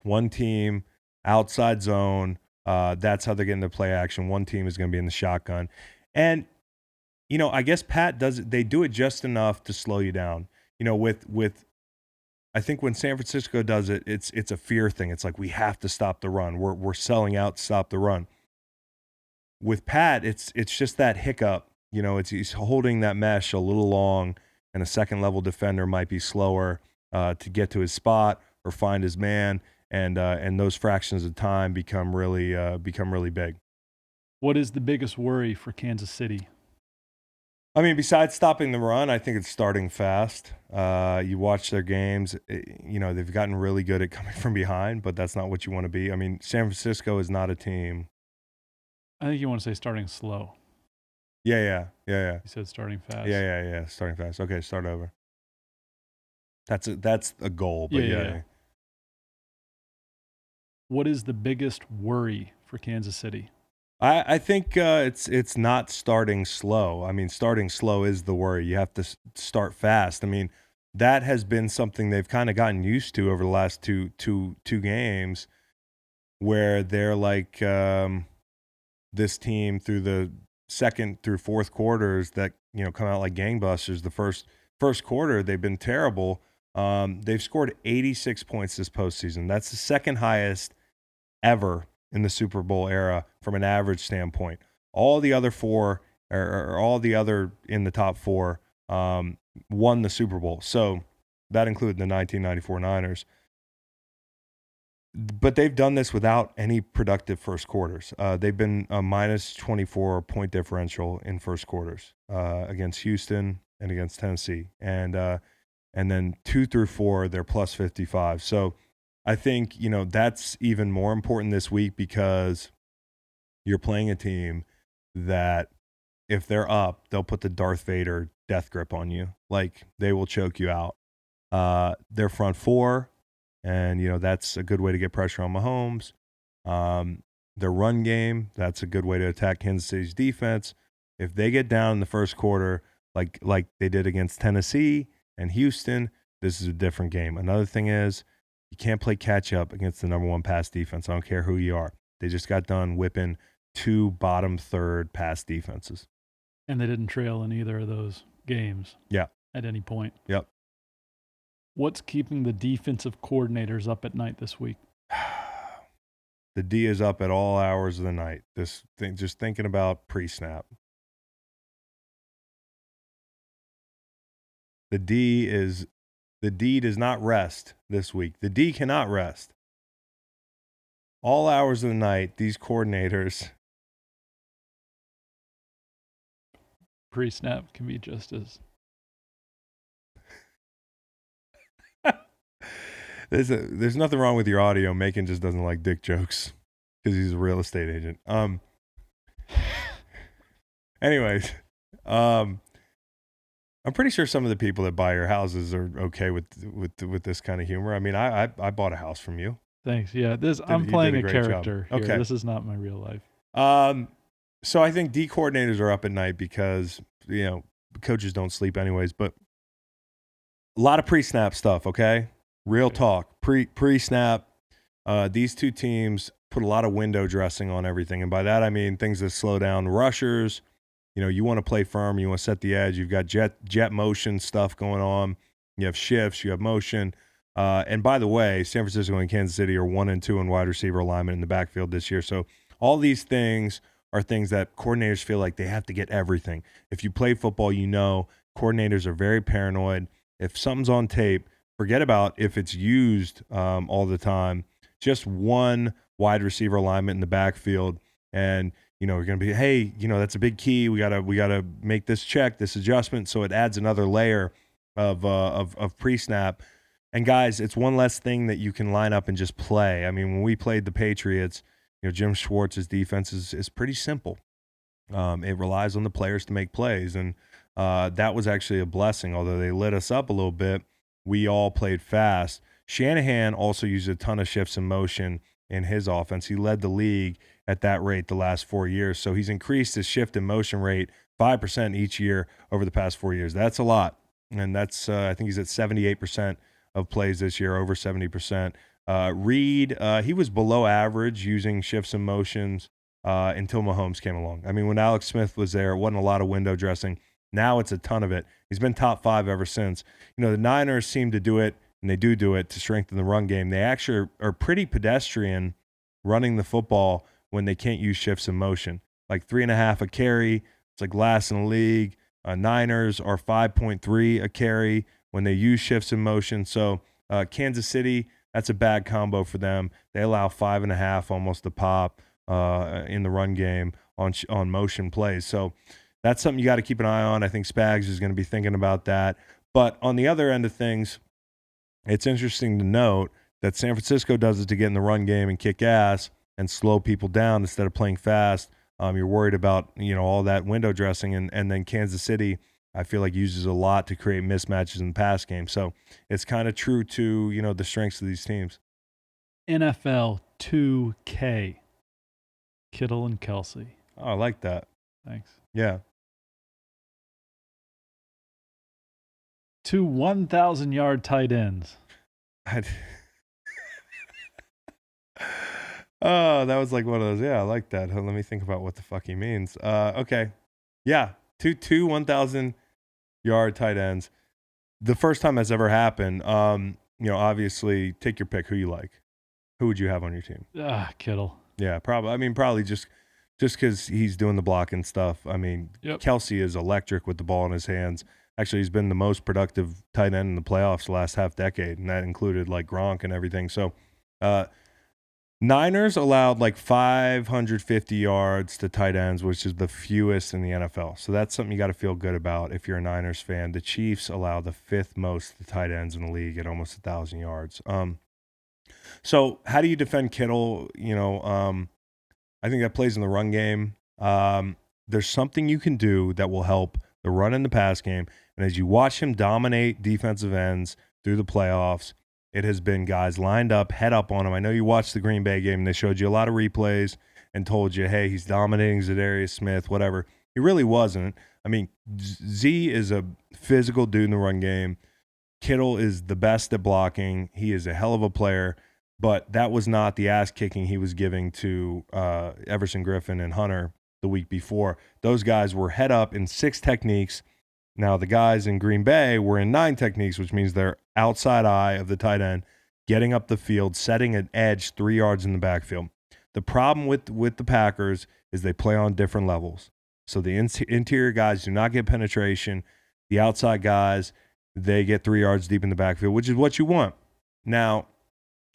A: one team outside zone. That's how they're getting the play action. One team is going to be in the shotgun. And, I guess Pat does it. They do it just enough to slow you down. With I think when San Francisco does it, it's a fear thing. It's like, we have to stop the run. We're selling out to stop the run. With Pat, it's just that hiccup. He's holding that mesh a little long, and a second level defender might be slower to get to his spot or find his man, and those fractions of time become really big.
B: What is the biggest worry for Kansas City?
A: I mean, besides stopping the run, I think it's starting fast. You watch their games, they've gotten really good at coming from behind, but that's not what you want to be. I mean, San Francisco is not a team.
B: I think you want to say starting slow.
A: Yeah.
B: You said starting fast.
A: Yeah. Starting fast. Okay, start over. That's a goal, but yeah.
B: What is the biggest worry for Kansas City?
A: I think it's not starting slow. I mean, starting slow is the worry. You have to start fast. I mean, that has been something they've kind of gotten used to over the last two games, where they're like this team through the second through fourth quarters that come out like gangbusters. The first quarter they've been terrible. They've scored 86 points this postseason. That's the second highest ever in the Super Bowl era from an average standpoint. All the other four, or all the other in the top four, won the Super Bowl. So that included the 1994 Niners. But they've done this without any productive first quarters. They've been a minus 24 point differential in first quarters against Houston and against Tennessee. And then 2 through 4, they're plus 55. So I think, that's even more important this week, because you're playing a team that if they're up, they'll put the Darth Vader death grip on you. Like, they will choke you out. Their front four, and, that's a good way to get pressure on Mahomes. Their run game, that's a good way to attack Kansas City's defense. If they get down in the first quarter, like they did against Tennessee and Houston, this is a different game. Another thing is, you can't play catch up against the number one pass defense. I don't care who you are. They just got done whipping 2 bottom third pass defenses.
B: And they didn't trail in either of those games.
A: Yeah.
B: At any point.
A: Yep.
B: What's keeping the defensive coordinators up at night this week?
A: The D is up at all hours of the night. Just thinking about pre-snap. The D does not rest this week. The D cannot rest. All hours of the night, these coordinators.
B: Pre-snap can be just as.
A: There's nothing wrong with your audio. Macon just doesn't like dick jokes because he's a real estate agent. Anyways, I'm pretty sure some of the people that buy your houses are okay with this kind of humor. I mean, I bought a house from you.
B: Thanks. Yeah, I'm playing a character here.
A: Okay.
B: This is not my real life.
A: So I think D coordinators are up at night because, coaches don't sleep anyways, but a lot of pre-snap stuff, okay? Real talk. Pre-snap, these two teams put a lot of window dressing on everything. And by that, I mean things that slow down rushers. You want to play firm. You want to set the edge. You've got jet motion stuff going on. You have shifts. You have motion. And by the way, San Francisco and Kansas City are 1 and 2 in wide receiver alignment in the backfield this year. So all these things are things that coordinators feel like they have to get everything. If you play football, coordinators are very paranoid. If something's on tape, forget about if it's used all the time. Just one wide receiver alignment in the backfield, and we're going to be, hey, that's a big key. We gotta make this check, this adjustment, so it adds another layer of pre-snap. And guys, it's one less thing that you can line up and just play. I mean, when we played the Patriots, Jim Schwartz's defense is pretty simple. It relies on the players to make plays, and that was actually a blessing. Although they lit us up a little bit, we all played fast. Shanahan also used a ton of shifts in motion in his offense. He led the league at that rate the last 4 years. So he's increased his shift in motion rate 5% each year over the past 4 years. That's a lot. And that's, I think he's at 78% of plays this year, over 70%. Reed, he was below average using shifts and motions until Mahomes came along. I mean, when Alex Smith was there, it wasn't a lot of window dressing. Now it's a ton of it. He's been top 5 ever since. The Niners seem to do it, and they do it to strengthen the run game. They actually are pretty pedestrian running the football when they can't use shifts in motion. Like 3.5 a carry. It's like last in the league. Niners are 5.3 a carry when they use shifts in motion. So Kansas City, that's a bad combo for them. They allow 5.5 almost a pop in the run game on motion plays. So that's something you got to keep an eye on. I think Spags is going to be thinking about that. But on the other end of things, it's interesting to note that San Francisco does it to get in the run game and kick ass and slow people down instead of playing fast. You're worried about, all that window dressing. And then Kansas City, I feel like, uses a lot to create mismatches in the pass game. So it's kind of true to, the strengths of these teams.
B: NFL 2K. Kittle and Kelsey.
A: Oh, I like that.
B: Thanks.
A: Yeah.
B: 2 1,000-yard tight ends.
A: Oh, that was like one of those. Yeah, I like that. Let me think about what the fuck he means. Okay. Yeah. Two 1,000-yard tight ends. The first time that's ever happened, obviously take your pick who you like. Who would you have on your team?
B: Kittle.
A: Yeah, probably. I mean, probably just because he's doing the blocking stuff. I mean,
B: Yep.
A: Kelsey is electric with the ball in his hands. Actually, he's been the most productive tight end in the playoffs the last half decade, and that included like Gronk and everything. So, Niners allowed like 550 yards to tight ends, which is the fewest in the NFL. So that's something you got to feel good about if you're a Niners fan. The Chiefs allow the 5th most to tight ends in the league at almost 1,000 yards. So how do you defend Kittle? I think that plays in the run game. There's something you can do that will help the run and the pass game. And as you watch him dominate defensive ends through the playoffs, it has been guys lined up, head up on him. I know you watched the Green Bay game, and they showed you a lot of replays and told you, hey, he's dominating Zadarius Smith, whatever. He really wasn't. I mean, Z is a physical dude in the run game. Kittle is the best at blocking. He is a hell of a player, but that was not the ass kicking he was giving to Everson Griffin and Hunter the week before. Those guys were head up in 6 techniques. Now, the guys in Green Bay were in 9 techniques, which means they're outside eye of the tight end, getting up the field, setting an edge 3 yards in the backfield. The problem with the Packers is they play on different levels. So the interior guys do not get penetration. The outside guys, they get 3 yards deep in the backfield, which is what you want. Now,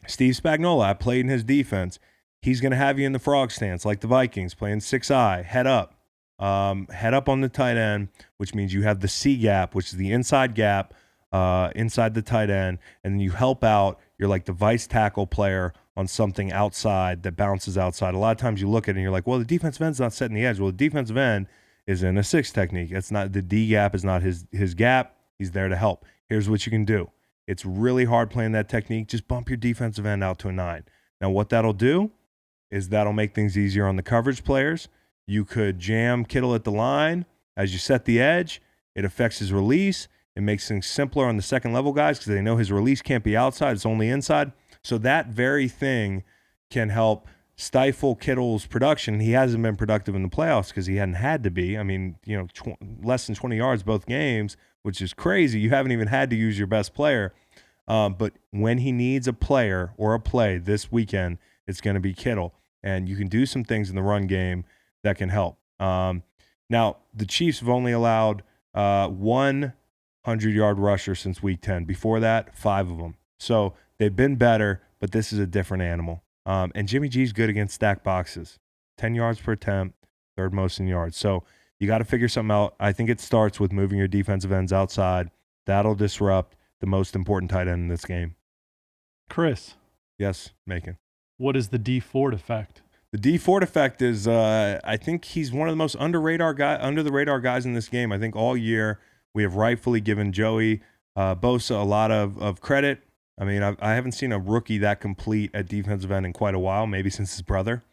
A: Steve Spagnuolo, I played in his defense. He's going to have you in the frog stance like the Vikings, playing 6-eye, head up. Head up on the tight end, which means you have the C gap, which is the inside gap inside the tight end, and then you help out. You're like the vice tackle player on something outside that bounces outside. A lot of times you look at it and you're like, well, the defensive end's not setting the edge. Well, the defensive end is in a 6 technique. It's not, the D gap is not his gap. He's there to help. Here's what you can do. It's really hard playing that technique. Just bump your defensive end out to a 9. Now, what that'll do is that'll make things easier on the coverage players. You could jam Kittle at the line as you set the edge. It affects his release. It makes things simpler on the second level guys because they know his release can't be outside. It's only inside. So that very thing can help stifle Kittle's production. He hasn't been productive in the playoffs because he hadn't had to be. I mean, less than 20 yards both games, which is crazy. You haven't even had to use your best player. But when he needs a player or a play this weekend, it's going to be Kittle. And you can do some things in the run game that can help. Now, the Chiefs have only allowed 100-yard rusher since week 10. Before that, 5 of them. So they've been better, but this is a different animal. And Jimmy G's good against stacked boxes. 10 yards per attempt, 3rd most in yards. So you got to figure something out. I think it starts with moving your defensive ends outside. That'll disrupt the most important tight end in this game.
B: Chris.
A: Yes, Macon.
B: What is the D Ford effect?
A: The D Ford effect is, I think he's one of the most under the radar guys in this game. I think all year we have rightfully given Joey Bosa a lot of credit. I mean, I haven't seen a rookie that complete at defensive end in quite a while, maybe since his brother.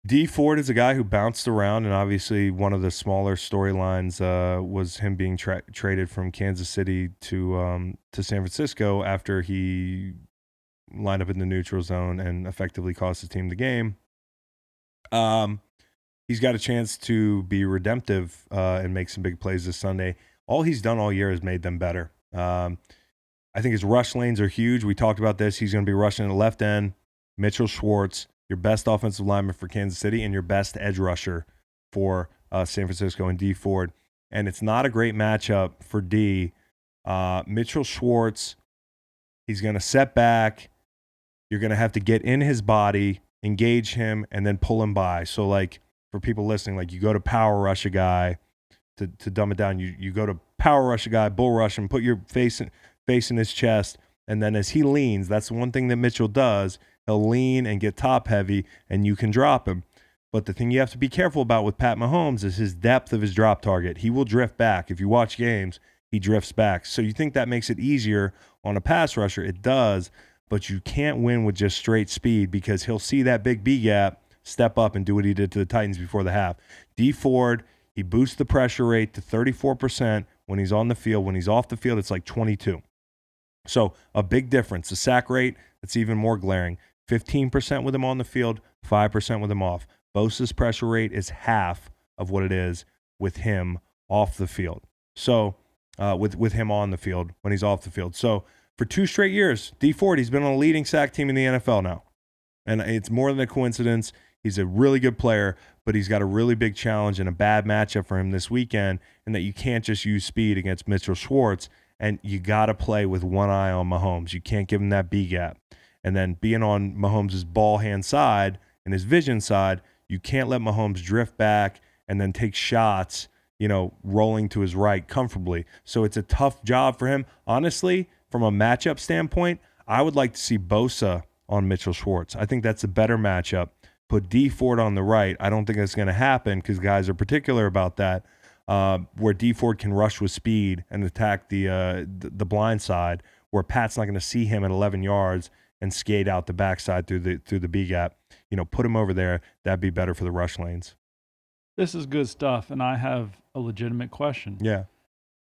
A: D Ford is a guy who bounced around, and obviously one of the smaller storylines was him being traded from Kansas City to San Francisco after he lined up in the neutral zone and effectively cost his team the game. He's got a chance to be redemptive and make some big plays this Sunday. All he's done all year has made them better. I think his rush lanes are huge. We talked about this. He's going to be rushing the left end. Mitchell Schwartz, your best offensive lineman for Kansas City, and your best edge rusher for San Francisco and D Ford. And it's not a great matchup for D. Mitchell Schwartz, he's going to set back. You're going to have to get in his body, engage him, and then pull him by. So, like, for people listening, like, you go to power rush a guy to dumb it down. You go to power rush a guy, bull rush him, put your face in his chest, and then as he leans, that's one thing that Mitchell does. He'll lean and get top heavy, and you can drop him. But the thing you have to be careful about with Pat Mahomes is his depth of his drop target. He will drift back. If you watch games, he drifts back. So you think that makes it easier on a pass rusher. It does. But you can't win with just straight speed because he'll see that big B gap, step up, and do what he did to the Titans before the half. D Ford, he boosts the pressure rate to 34% when he's on the field. When he's off the field, it's like 22. So a big difference. The sack rate, it's even more glaring. 15% with him on the field, 5% with him off. Bosa's pressure rate is half of what it is with him off the field. So with him on the field when he's off the field. So for 2 straight years, D Ford, he's been on a leading sack team in the NFL now. And it's more than a coincidence. He's a really good player, but he's got a really big challenge and a bad matchup for him this weekend, and that you can't just use speed against Mitchell Schwartz, and you got to play with one eye on Mahomes. You can't give him that B gap. And then being on Mahomes' ball hand side and his vision side, you can't let Mahomes drift back and then take shots, rolling to his right comfortably. So it's a tough job for him. Honestly, from a matchup standpoint, I would like to see Bosa on Mitchell Schwartz. I think that's a better matchup. Put D Ford on the right. I don't think that's going to happen because guys are particular about that, where D Ford can rush with speed and attack the blind side, where Pat's not going to see him at 11 yards and skate out the backside through the B gap. Put him over there. That'd be better for the rush lanes.
B: This is good stuff, and I have a legitimate question.
A: Yeah.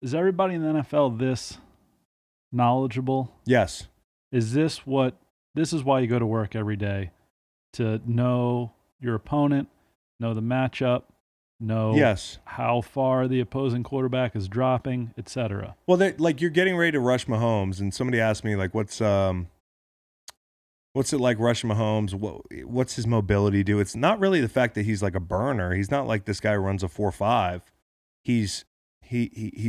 B: Is everybody in the NFL this knowledgeable?
A: Yes.
B: Is this is why you go to work every day, to know your opponent, know the matchup, know how far the opposing quarterback is dropping, etc.
A: Well, you're getting ready to rush Mahomes, and somebody asked me, what's it like rushing Mahomes? What's his mobility do? It's not really the fact that he's like a burner. He's not like this guy who runs a 4.5. He's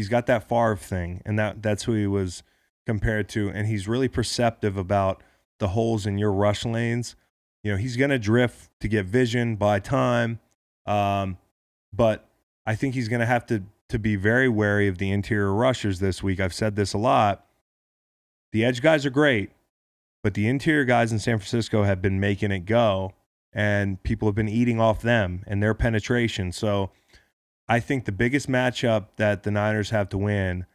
A: got that Favre thing, and that's who he was compared to, and he's really perceptive about the holes in your rush lanes. He's going to drift to get vision by time, but I think he's going to have to be very wary of the interior rushers this week. I've said this a lot. The edge guys are great, but the interior guys in San Francisco have been making it go, and people have been eating off them and their penetration. So I think the biggest matchup that the Niners have to win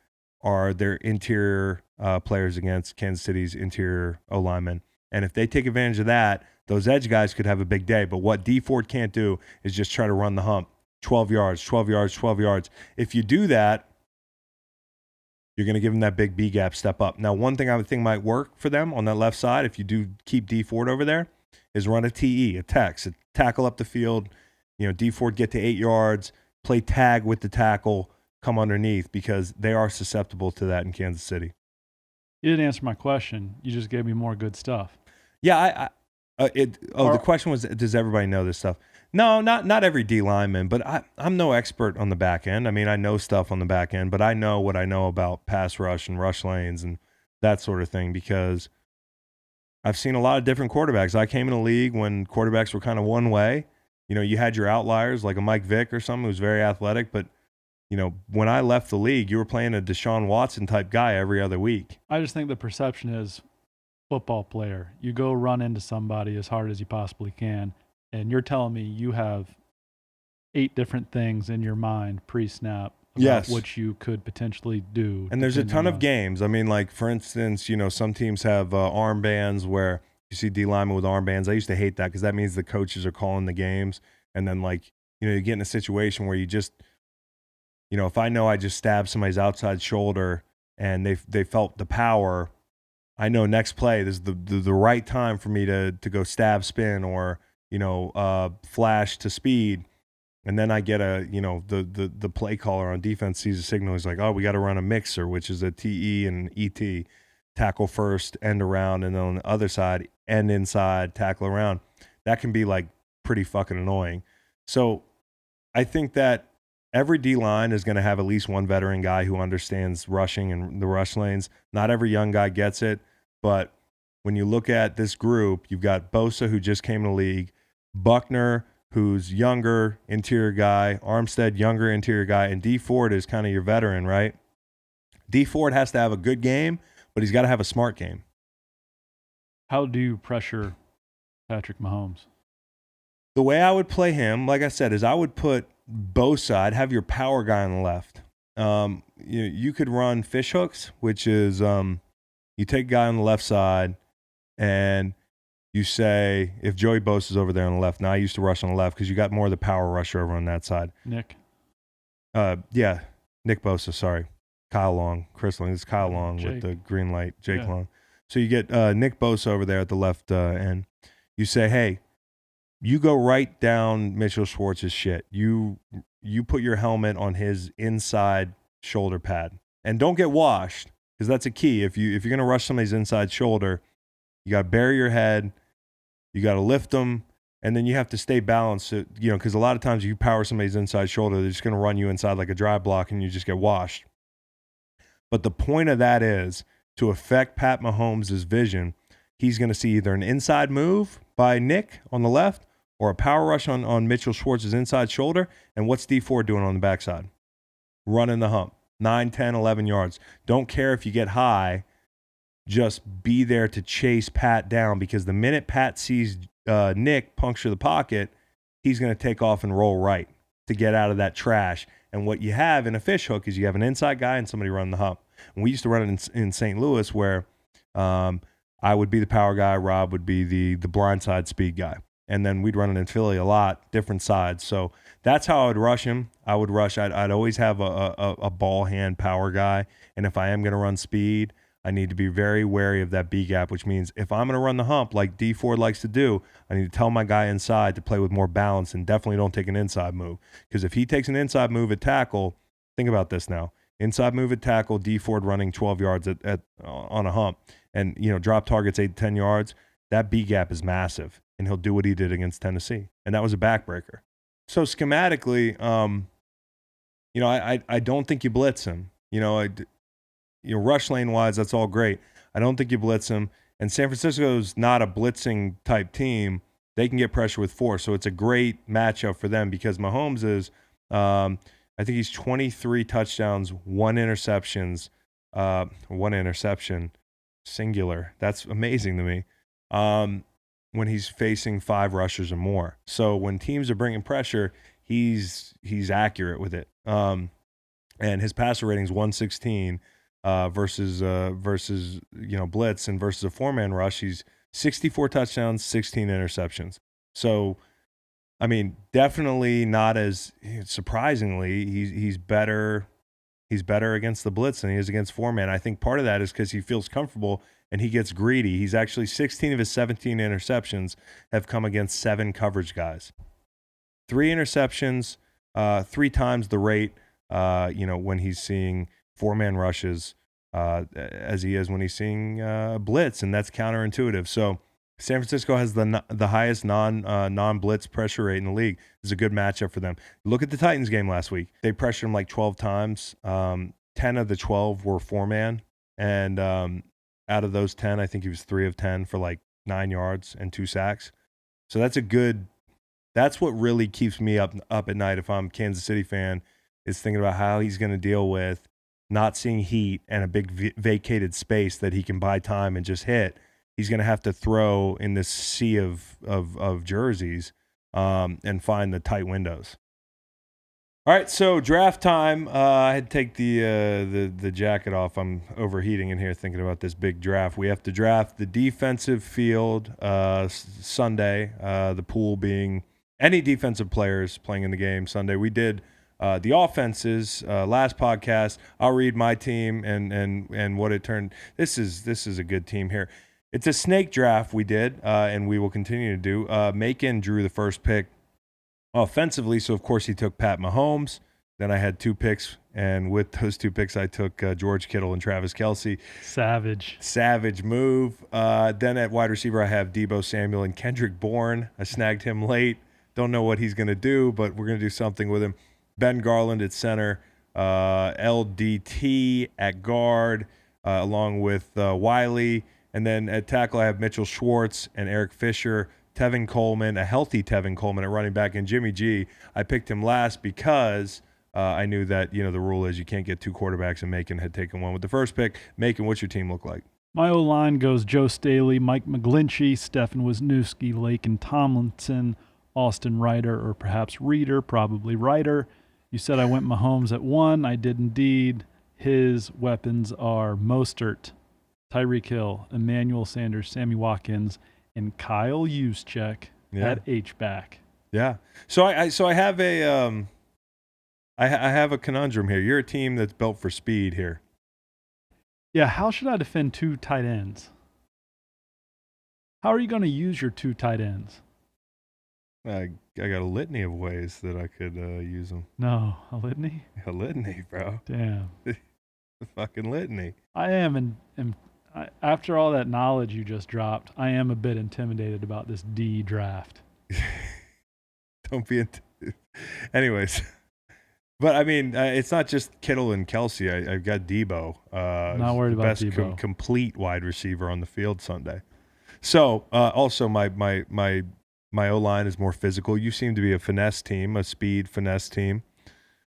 A: are their interior players against Kansas City's interior O-linemen. And if they take advantage of that, those edge guys could have a big day. But what D Ford can't do is just try to run the hump. 12 yards, 12 yards, 12 yards. If you do that, you're going to give him that big B gap step up. Now, one thing I would think might work for them on that left side, if you do keep D Ford over there, is run a TE, a tackle up the field. D Ford get to 8 yards, play tag with the tackle, come underneath, because they are susceptible to that in Kansas City.
B: You didn't answer my question. You just gave me more good stuff.
A: Yeah, the question was, does everybody know this stuff? No, not every D lineman, but I'm no expert on the back end. I mean, I know stuff on the back end, but I know what I know about pass rush and rush lanes and that sort of thing, because I've seen a lot of different quarterbacks. I came in the league when quarterbacks were kind of one way. You had your outliers like a Mike Vick or something who's very athletic, but when I left the league, you were playing a Deshaun Watson type guy every other week.
B: I just think the perception is football player. You go run into somebody as hard as you possibly can, and you're telling me you have 8 different things in your mind pre-snap about what you could potentially do.
A: And there's a ton of games. I mean, like, for instance, some teams have armbands where you see D linemen with armbands. I used to hate that because that means the coaches are calling the games. And then, you get in a situation where you just – if I know I just stabbed somebody's outside shoulder and they felt the power, I know next play this is the right time for me to go stab spin or flash to speed, and then I get the play caller on defense sees a signal. He's like, oh, we got to run a mixer, which is a TE and ET, tackle first, end around, and then on the other side, end inside, tackle around. That can be pretty fucking annoying. So I think that every D-line is going to have at least one veteran guy who understands rushing and the rush lanes. Not every young guy gets it, but when you look at this group, you've got Bosa, who just came in the league, Buckner, who's younger, interior guy, Armstead, younger, interior guy, and D Ford is kind of your veteran, right? D Ford has to have a good game, but he's got to have a smart game.
B: How do you pressure Patrick Mahomes?
A: The way I would play him, like I said, is I would put Bosa, I'd have your power guy on the left. You could run fish hooks, which is you take a guy on the left side and you say, if Joey Bosa's over there on the left, now I used to rush on the left because you got more of the power rusher over on that side.
B: Nick
A: Bosa, sorry. Kyle Long, Chris Long. It's Kyle Long
B: Jake.
A: with the green light, Jake
B: Yeah.
A: Long. So you get Nick Bosa over there at the left end. You say, hey, you go right down Mitchell Schwartz's shit. You put your helmet on his inside shoulder pad. And don't get washed, because that's a key. If you're going to rush somebody's inside shoulder, you got to bury your head, you got to lift them, and then you have to stay balanced. Because a lot of times if you power somebody's inside shoulder, they're just going to run you inside like a dry block and you just get washed. But the point of that is to affect Pat Mahomes' vision. He's going to see either an inside move by Nick on the left or a power rush on Mitchell Schwartz's inside shoulder. And what's D4 doing on the backside? Running the hump. 9, 10, 11 yards. Don't care if you get high. Just be there to chase Pat down, because the minute Pat sees Nick puncture the pocket, he's going to take off and roll right to get out of that trash. And what you have in a fish hook is you have an inside guy and somebody running the hump. And we used to run it in St. Louis where I would be the power guy, Rob would be the blindside speed guy. And then we'd run it in Philly a lot, different sides. So that's how I would rush him. I'd always have a ball hand power guy. And if I am going to run speed, I need to be very wary of that B gap, which means if I'm going to run the hump like D Ford likes to do, I need to tell my guy inside to play with more balance and definitely don't take an inside move. Because if he takes an inside move at tackle, think about this now. Inside move at tackle, D Ford running 12 yards on a hump, and drop targets 8 to 10 yards, that B gap is massive, and he'll do what he did against Tennessee. And that was a backbreaker. So schematically, I don't think you blitz him. Rush lane wise, that's all great. I don't think you blitz him. And San Francisco's not a blitzing type team. They can get pressure with force. So it's a great matchup for them, because Mahomes is, I think he's 23 touchdowns, 1 interception, singular. That's amazing to me. When he's facing 5 rushers or more. So when teams are bringing pressure, he's accurate with it. And his passer rating is 116. Versus blitz, and versus a 4-man rush, he's 64 touchdowns, 16 interceptions. So, I mean, definitely not as surprisingly, he's better. He's better against the blitz than he is against 4-man. I think part of that is because he feels comfortable and he gets greedy. He's actually 16 of his 17 interceptions have come against 7 coverage guys. 3 interceptions, 3 times the rate. When he's seeing 4-man rushes as he is when he's seeing blitz, and that's counterintuitive. So San Francisco has the highest non-blitz pressure rate in the league. It's a good matchup for them. Look at the Titans game last week. They pressured him like 12 times. 10 of the 12 were 4-man, and out of those 10, I think he was 3 of 10 for like 9 yards and 2 sacks. So that's what really keeps me up at night if I'm a Kansas City fan, is thinking about how he's going to deal with not seeing heat and a big vacated space that he can buy time and just hit. He's going to have to throw in this sea of jerseys and find the tight windows. All right, so draft time. I had to take the jacket off. I'm overheating in here thinking about this big draft. We have to draft the defensive field Sunday, the pool being any defensive players playing in the game Sunday. We did the offenses last podcast. I'll read my team and what it turned. This is a good team here. It's a snake draft we did, and we will continue to do. Macon drew the first pick offensively, so of course he took Pat Mahomes. Then I had 2 picks, and with those 2 picks, I took George Kittle and Travis Kelce. Savage move. Then at wide receiver, I have Deebo Samuel and Kendrick Bourne. I snagged him late. Don't know what he's going to do, but we're going to do something with him. Ben Garland at center, LDT at guard, along with Wiley. And then at tackle, I have Mitchell Schwartz and Eric Fisher, Tevin Coleman, a healthy Tevin Coleman at running back, and Jimmy G. I picked him last because I knew that, the rule is you can't get 2 quarterbacks, and Macon had taken one with the first pick. Macon, what's your team look like?
B: My O-line goes Joe Staley, Mike McGlinchey, Stefan Wisniewski, Laken Tomlinson, Austin Ryder, or perhaps Reeder, probably Ryder. You said I went Mahomes at 1. I did indeed. His weapons are Mostert, Tyreek Hill, Emmanuel Sanders, Sammy Watkins, and Kyle Juszczyk at H-back.
A: Yeah. So I have I have a conundrum here. You're a team that's built for speed here.
B: Yeah, how should I defend 2 tight ends? How are you going to use your 2 tight ends?
A: I got a litany of ways that I could use them.
B: No, a litany?
A: A litany, bro.
B: Damn.
A: A fucking litany.
B: I am, after all that knowledge you just dropped, I am a bit intimidated about this D draft.
A: Don't be anyways. But I mean, it's not just Kittle and Kelsey. I've got Debo.
B: Not worried about
A: best
B: Debo.
A: Complete wide receiver on the field Sunday. So also my O-line is more physical. You seem to be a finesse team, a speed finesse team.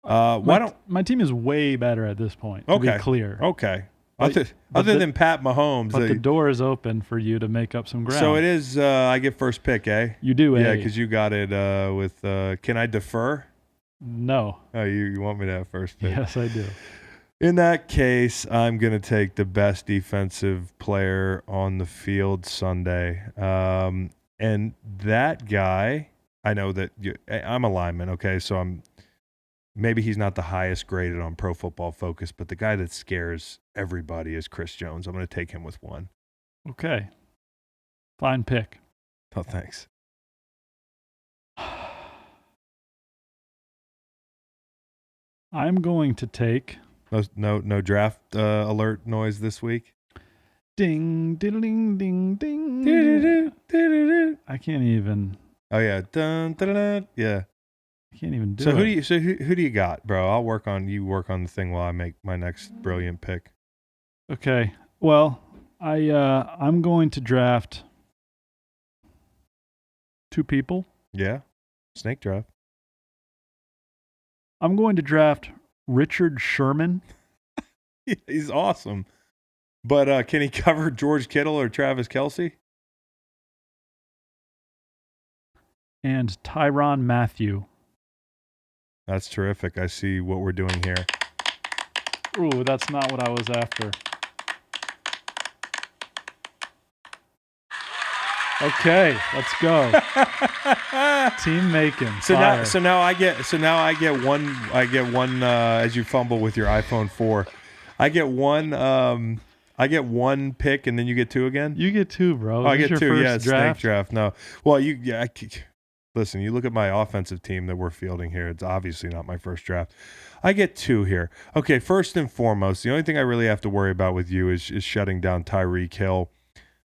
B: My team is way better at this point, to be clear.
A: Okay. Other than Pat Mahomes.
B: But the door is open for you to make up some ground.
A: So it is, I get first pick, eh?
B: You do,
A: Yeah, because you got it with, can I defer?
B: No.
A: Oh, you want me to have first pick?
B: Yes, I do.
A: In that case, I'm going to take the best defensive player on the field Sunday. And that guy, I know that I'm a lineman, okay? So maybe he's not the highest graded on Pro Football Focus, but the guy that scares everybody is Chris Jones. I'm going to take him with 1.
B: Okay. Fine pick.
A: Oh, thanks.
B: I'm going to take...
A: No draft alert noise this week?
B: Ding, diddling, ding, ding. Ding. I can't even...
A: Oh, yeah. Dun, dun, dun, dun. Yeah.
B: I can't even do
A: it. Who do you got, bro? I'll work on the thing while I make my next brilliant pick.
B: Okay. Well, I'm going to draft 2 people.
A: Yeah. Snake draft.
B: I'm going to draft Richard Sherman.
A: He's awesome. But can he cover George Kittle or Travis Kelce?
B: And Tyrann Mathieu.
A: That's terrific. I see what we're doing here.
B: Ooh, that's not what I was after. Okay, let's go. Team Macon.
A: So now I get one as you fumble with your iPhone 4. I get one pick and then you get 2 again?
B: You get 2, bro.
A: Oh, I get 2. Yeah,
B: draft?
A: snake draft. No. Well, listen, you look at my offensive team that we're fielding here. It's obviously not my first draft. I get 2 here. Okay, first and foremost, the only thing I really have to worry about with you is shutting down Tyreek Hill.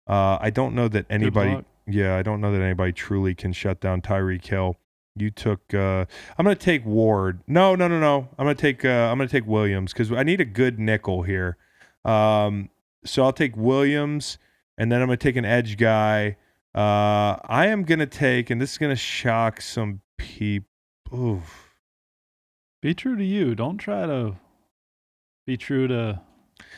A: I don't know that anybody. Yeah, I don't know that anybody truly can shut down Tyreek Hill. You took. I'm going to take Ward. No. I'm going to take Williams because I need a good nickel here. So I'll take Williams, and then I'm going to take an edge guy. I am going to take, and this is going to shock some people. Oof.
B: Be true to you. Don't try to be true to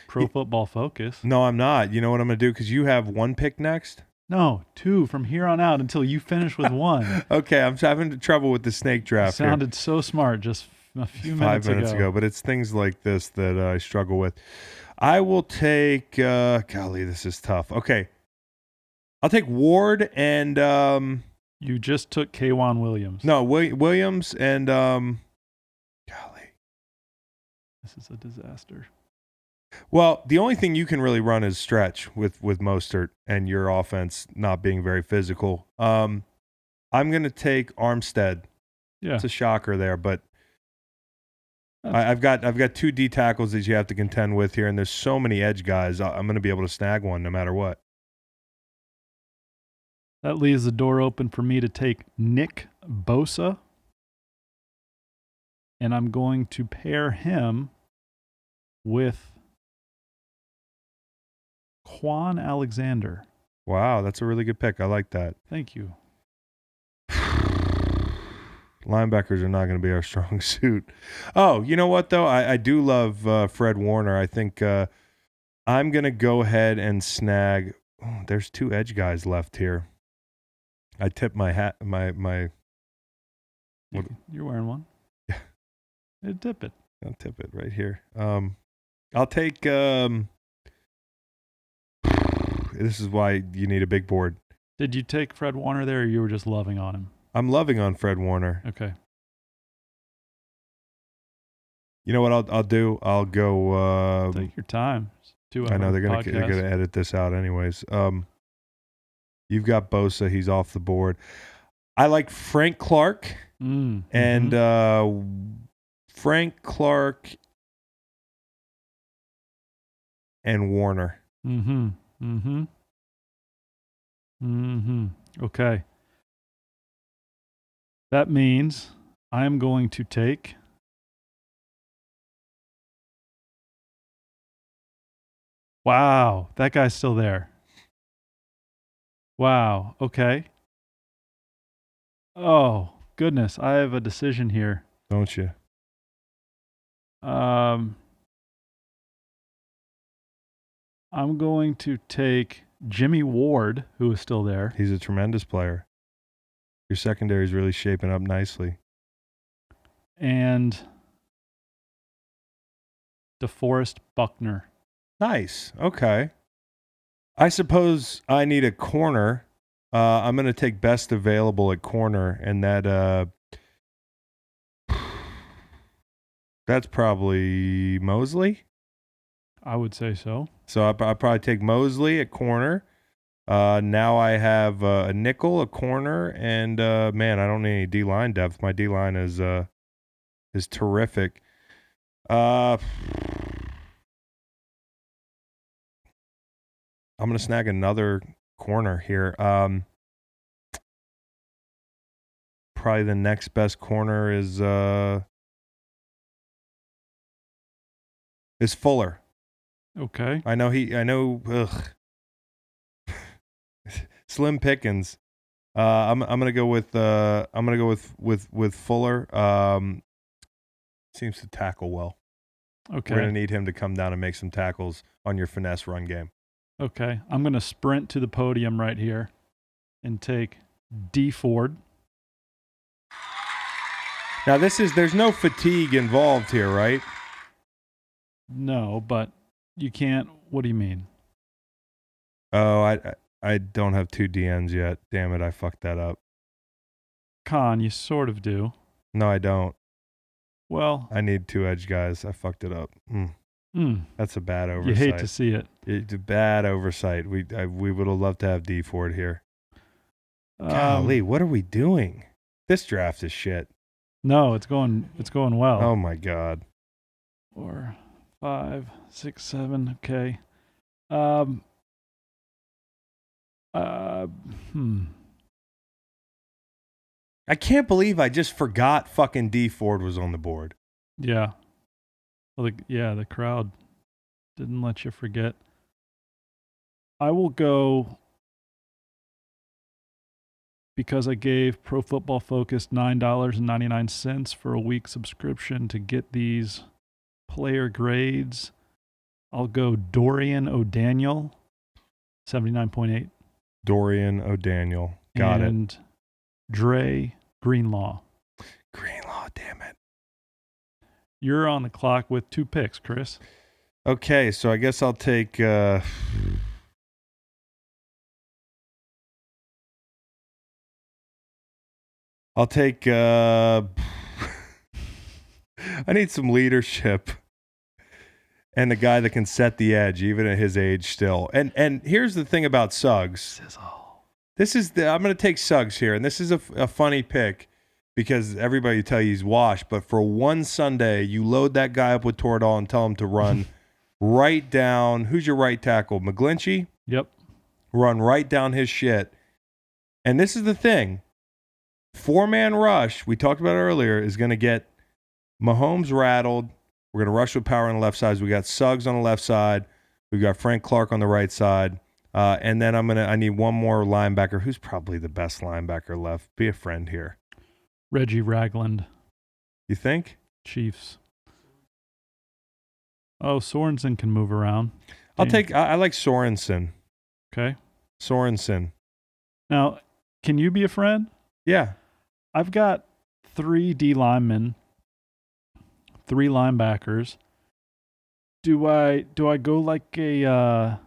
B: Pro Football Focus.
A: No, I'm not. You know what I'm going to do? Because you have 1 pick next?
B: No, 2 from here on out until you finish with 1.
A: Okay, I'm having trouble with the snake draft.
B: Sounded so smart just a few minutes ago.
A: 5 minutes ago, but it's things like this that I struggle with. I will take, golly, this is tough. Okay. I'll take Ward and...
B: you just took K'Wan Williams.
A: No, Williams and... golly.
B: This is a disaster.
A: Well, the only thing you can really run is stretch with Mostert and your offense not being very physical. I'm going to take Armstead.
B: Yeah.
A: It's a shocker there, but I've got 2 D tackles that you have to contend with here, and there's so many edge guys. I'm going to be able to snag one no matter what.
B: That leaves the door open for me to take Nick Bosa, and I'm going to pair him with Quan Alexander.
A: Wow, that's a really good pick. I like that.
B: Thank you.
A: Linebackers are not going to be our strong suit. Oh, you know what, though? I do love Fred Warner. I think I'm going to go ahead and snag. Oh, there's 2 edge guys left here. I tip my hat. My.
B: You're wearing one?
A: Yeah.
B: Tip it.
A: I'll tip it right here. I'll take. This is why you need a big board.
B: Did you take Fred Warner there, or you were just loving on him?
A: I'm loving on Fred Warner.
B: Okay.
A: You know what I'll do? I'll go.
B: Take your time. It's a 2 hour
A: I know they're
B: podcast.
A: gonna edit this out anyways. You've got Bosa. He's off the board. I like Frank Clark and Frank Clark and Warner.
B: Okay. That means I am going to take wow, that guy's still there. Wow, okay. Oh, goodness, I have a decision here.
A: Don't you?
B: I'm going to take Jimmy Ward, who is still there.
A: He's a tremendous player. Your secondary is really shaping up nicely.
B: And DeForest Buckner.
A: Nice. Okay. I suppose I need a corner. I'm going to take best available at corner, and that's probably Mosley.
B: I would say so.
A: So I'll probably take Mosley at corner. Now I have a nickel, a corner, and man, I don't need any D-line depth. My D-line is terrific. I'm going to snag another corner here. Probably the next best corner is Fuller.
B: Okay.
A: I know. Ugh. Slim pickings. I'm gonna go with Fuller. Seems to tackle well.
B: Okay.
A: We're gonna need him to come down and make some tackles on your finesse run game.
B: Okay. I'm gonna sprint to the podium right here and take D Ford.
A: Now there's no fatigue involved here, right?
B: No, but you can't. What do you mean?
A: Oh, I don't have 2 DNs yet. Damn it, I fucked that up.
B: Con, you sort of do.
A: No, I don't.
B: Well,
A: I need 2 edge guys. I fucked it up. That's a bad oversight.
B: You hate to see it.
A: It's a bad oversight. We would have loved to have D Ford here. Golly, what are we doing? This draft is shit.
B: No, it's going well.
A: Oh my God.
B: 4, 5, 6, 7. Okay.
A: I can't believe I just forgot fucking D Ford was on the board.
B: Yeah. Well, the crowd didn't let you forget. I will go because I gave Pro Football Focus $9.99 for a week subscription to get these player grades. I'll go Dorian O'Daniel, 79.8.
A: Dorian O'Daniel. Got it.
B: And Dre Greenlaw.
A: Greenlaw, damn it.
B: You're on the clock with 2 picks, Chris.
A: Okay, so I guess I'll take I need some leadership and a guy that can set the edge even at his age still. And here's the thing about Suggs. I'm going to take Suggs here, and this is a funny pick because everybody tell you he's washed, but for one Sunday, you load that guy up with Toradol and tell him to run right down. Who's your right tackle? McGlinchey?
B: Yep.
A: Run right down his shit. And this is the thing. 4-man rush, we talked about it earlier, is going to get Mahomes rattled. We're going to rush with power on the left side. We got Suggs on the left side. We've got Frank Clark on the right side. And then I need one more linebacker. Who's probably the best linebacker left? Be a friend here.
B: Reggie Ragland.
A: You think?
B: Chiefs. Oh, Sorensen can move around.
A: I like Sorensen.
B: Okay.
A: Sorensen.
B: Now, can you be a friend?
A: Yeah.
B: I've got 3 D linemen, 3 linebackers. Do I go like a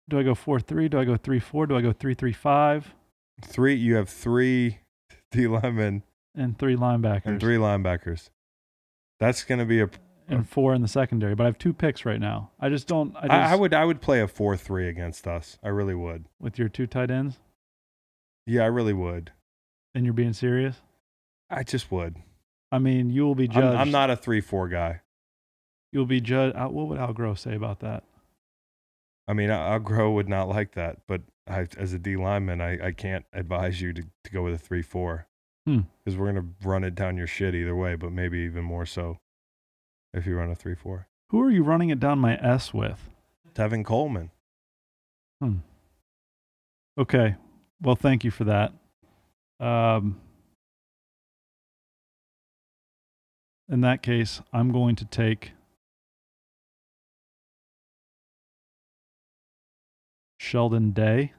B: do I go 4-3? Do I go 3-4? Do I go 3-3-5?
A: You have 3 D linemen
B: and 3 linebackers.
A: And 3 linebackers. That's going to be
B: and 4 in the secondary. But I have 2 picks right now. I just don't.
A: I would play a 4-3 against us. I really would.
B: With your 2 tight ends?
A: Yeah, I really would.
B: And you're being serious?
A: I just would.
B: I mean, you will be judged.
A: I'm not a 3-4 guy.
B: You'll be judged. What would Al Groh say about that?
A: I mean, Al Groh would not like that, but as a D lineman, I can't advise you to go with a 3-4 because we're going to run it down your shit either way, but maybe even more so if you run a 3-4.
B: Who are you running it down my S with?
A: Tevin Coleman.
B: Okay. Well, thank you for that. In that case, I'm going to take Sheldon Day.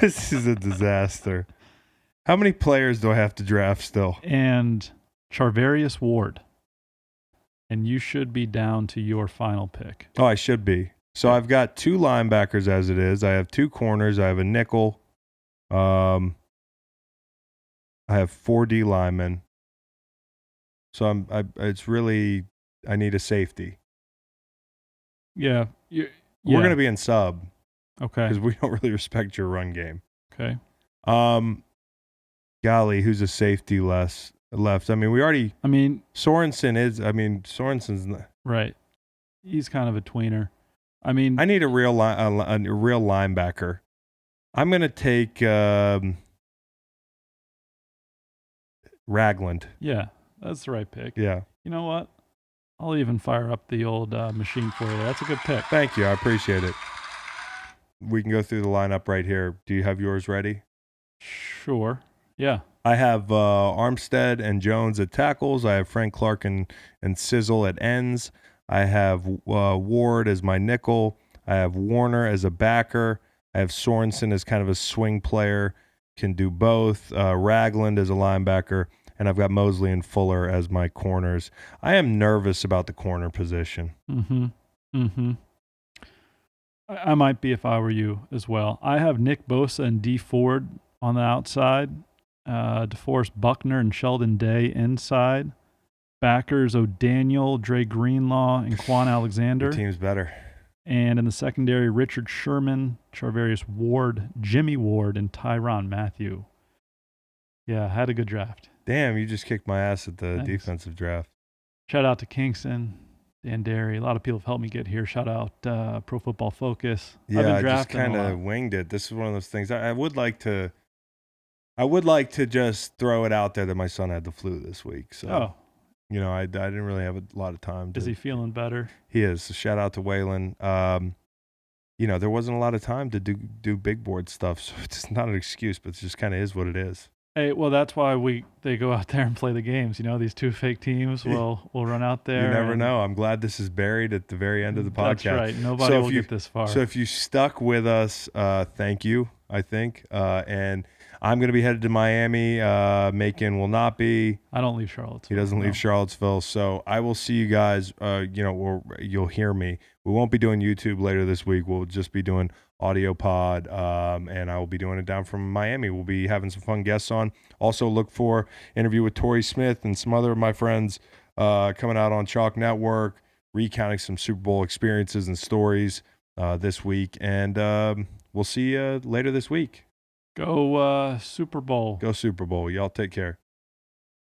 A: This is a disaster. How many players do I have to draft still?
B: And Charvarius Ward. And you should be down to your final pick.
A: Oh, I should be. So I've got 2 linebackers as it is. I have 2 corners. I have a nickel. I have 4 D linemen. So it's really, I need a safety.
B: Yeah.
A: We're going to be in sub.
B: Okay.
A: Because we don't really respect your run game.
B: Okay.
A: Golly, who's a safety left? I mean, Sorensen's
B: right. He's kind of a tweener. I mean,
A: I need a real linebacker. I'm going to take Ragland.
B: Yeah, that's the right pick.
A: Yeah.
B: You know what? I'll even fire up the old machine for you. That's a good pick.
A: Thank you. I appreciate it. We can go through the lineup right here. Do you have yours ready?
B: Sure. Yeah.
A: I have Armstead and Jones at tackles. I have Frank Clark and Sizzle at ends. I have Ward as my nickel. I have Warner as a backer. I have Sorensen as kind of a swing player, can do both. Ragland as a linebacker. And I've got Mosley and Fuller as my corners. I am nervous about the corner position.
B: I might be if I were you as well. I have Nick Bosa and D Ford on the outside. DeForest Buckner and Sheldon Day inside. Backers O'Daniel, Dre Greenlaw, and Quan Alexander.
A: The team's better.
B: And in the secondary, Richard Sherman, Charvarius Ward, Jimmy Ward, and Tyrann Mathieu. Yeah, had a good draft.
A: Damn, you just kicked my ass at the
B: Thanks.
A: defensive draft.
B: Shout out to Kingston, Dan Derry. A lot of people have helped me get here. Shout out Pro Football Focus.
A: Yeah, I just kind of winged it. This is one of those things. I would like to just throw it out there that my son had the flu this week. So, I didn't really have a lot of time.
B: Is he feeling better?
A: He is. So shout out to Waylon. There wasn't a lot of time to do big board stuff, so it's not an excuse, but it just kind of is what it is.
B: Hey, well, that's why they go out there and play the games. These 2 fake teams will run out there.
A: You never know. I'm glad this is buried at the very end of the podcast.
B: That's right. Nobody will get this far.
A: So if you stuck with us, thank you, I think. And I'm going to be headed to Miami. Macon will not be.
B: I don't leave Charlottesville.
A: He doesn't leave Charlottesville. So I will see you guys, you'll hear me. We won't be doing YouTube later this week. We'll just be doing audio pod, and I will be doing it down from Miami. We'll be having some fun guests on. Also look for interview with Torrey Smith and some other of my friends coming out on Chalk Network, recounting some Super Bowl experiences and stories this week. And we'll see you later this week.
B: Go Super Bowl.
A: Go Super Bowl. Y'all take care.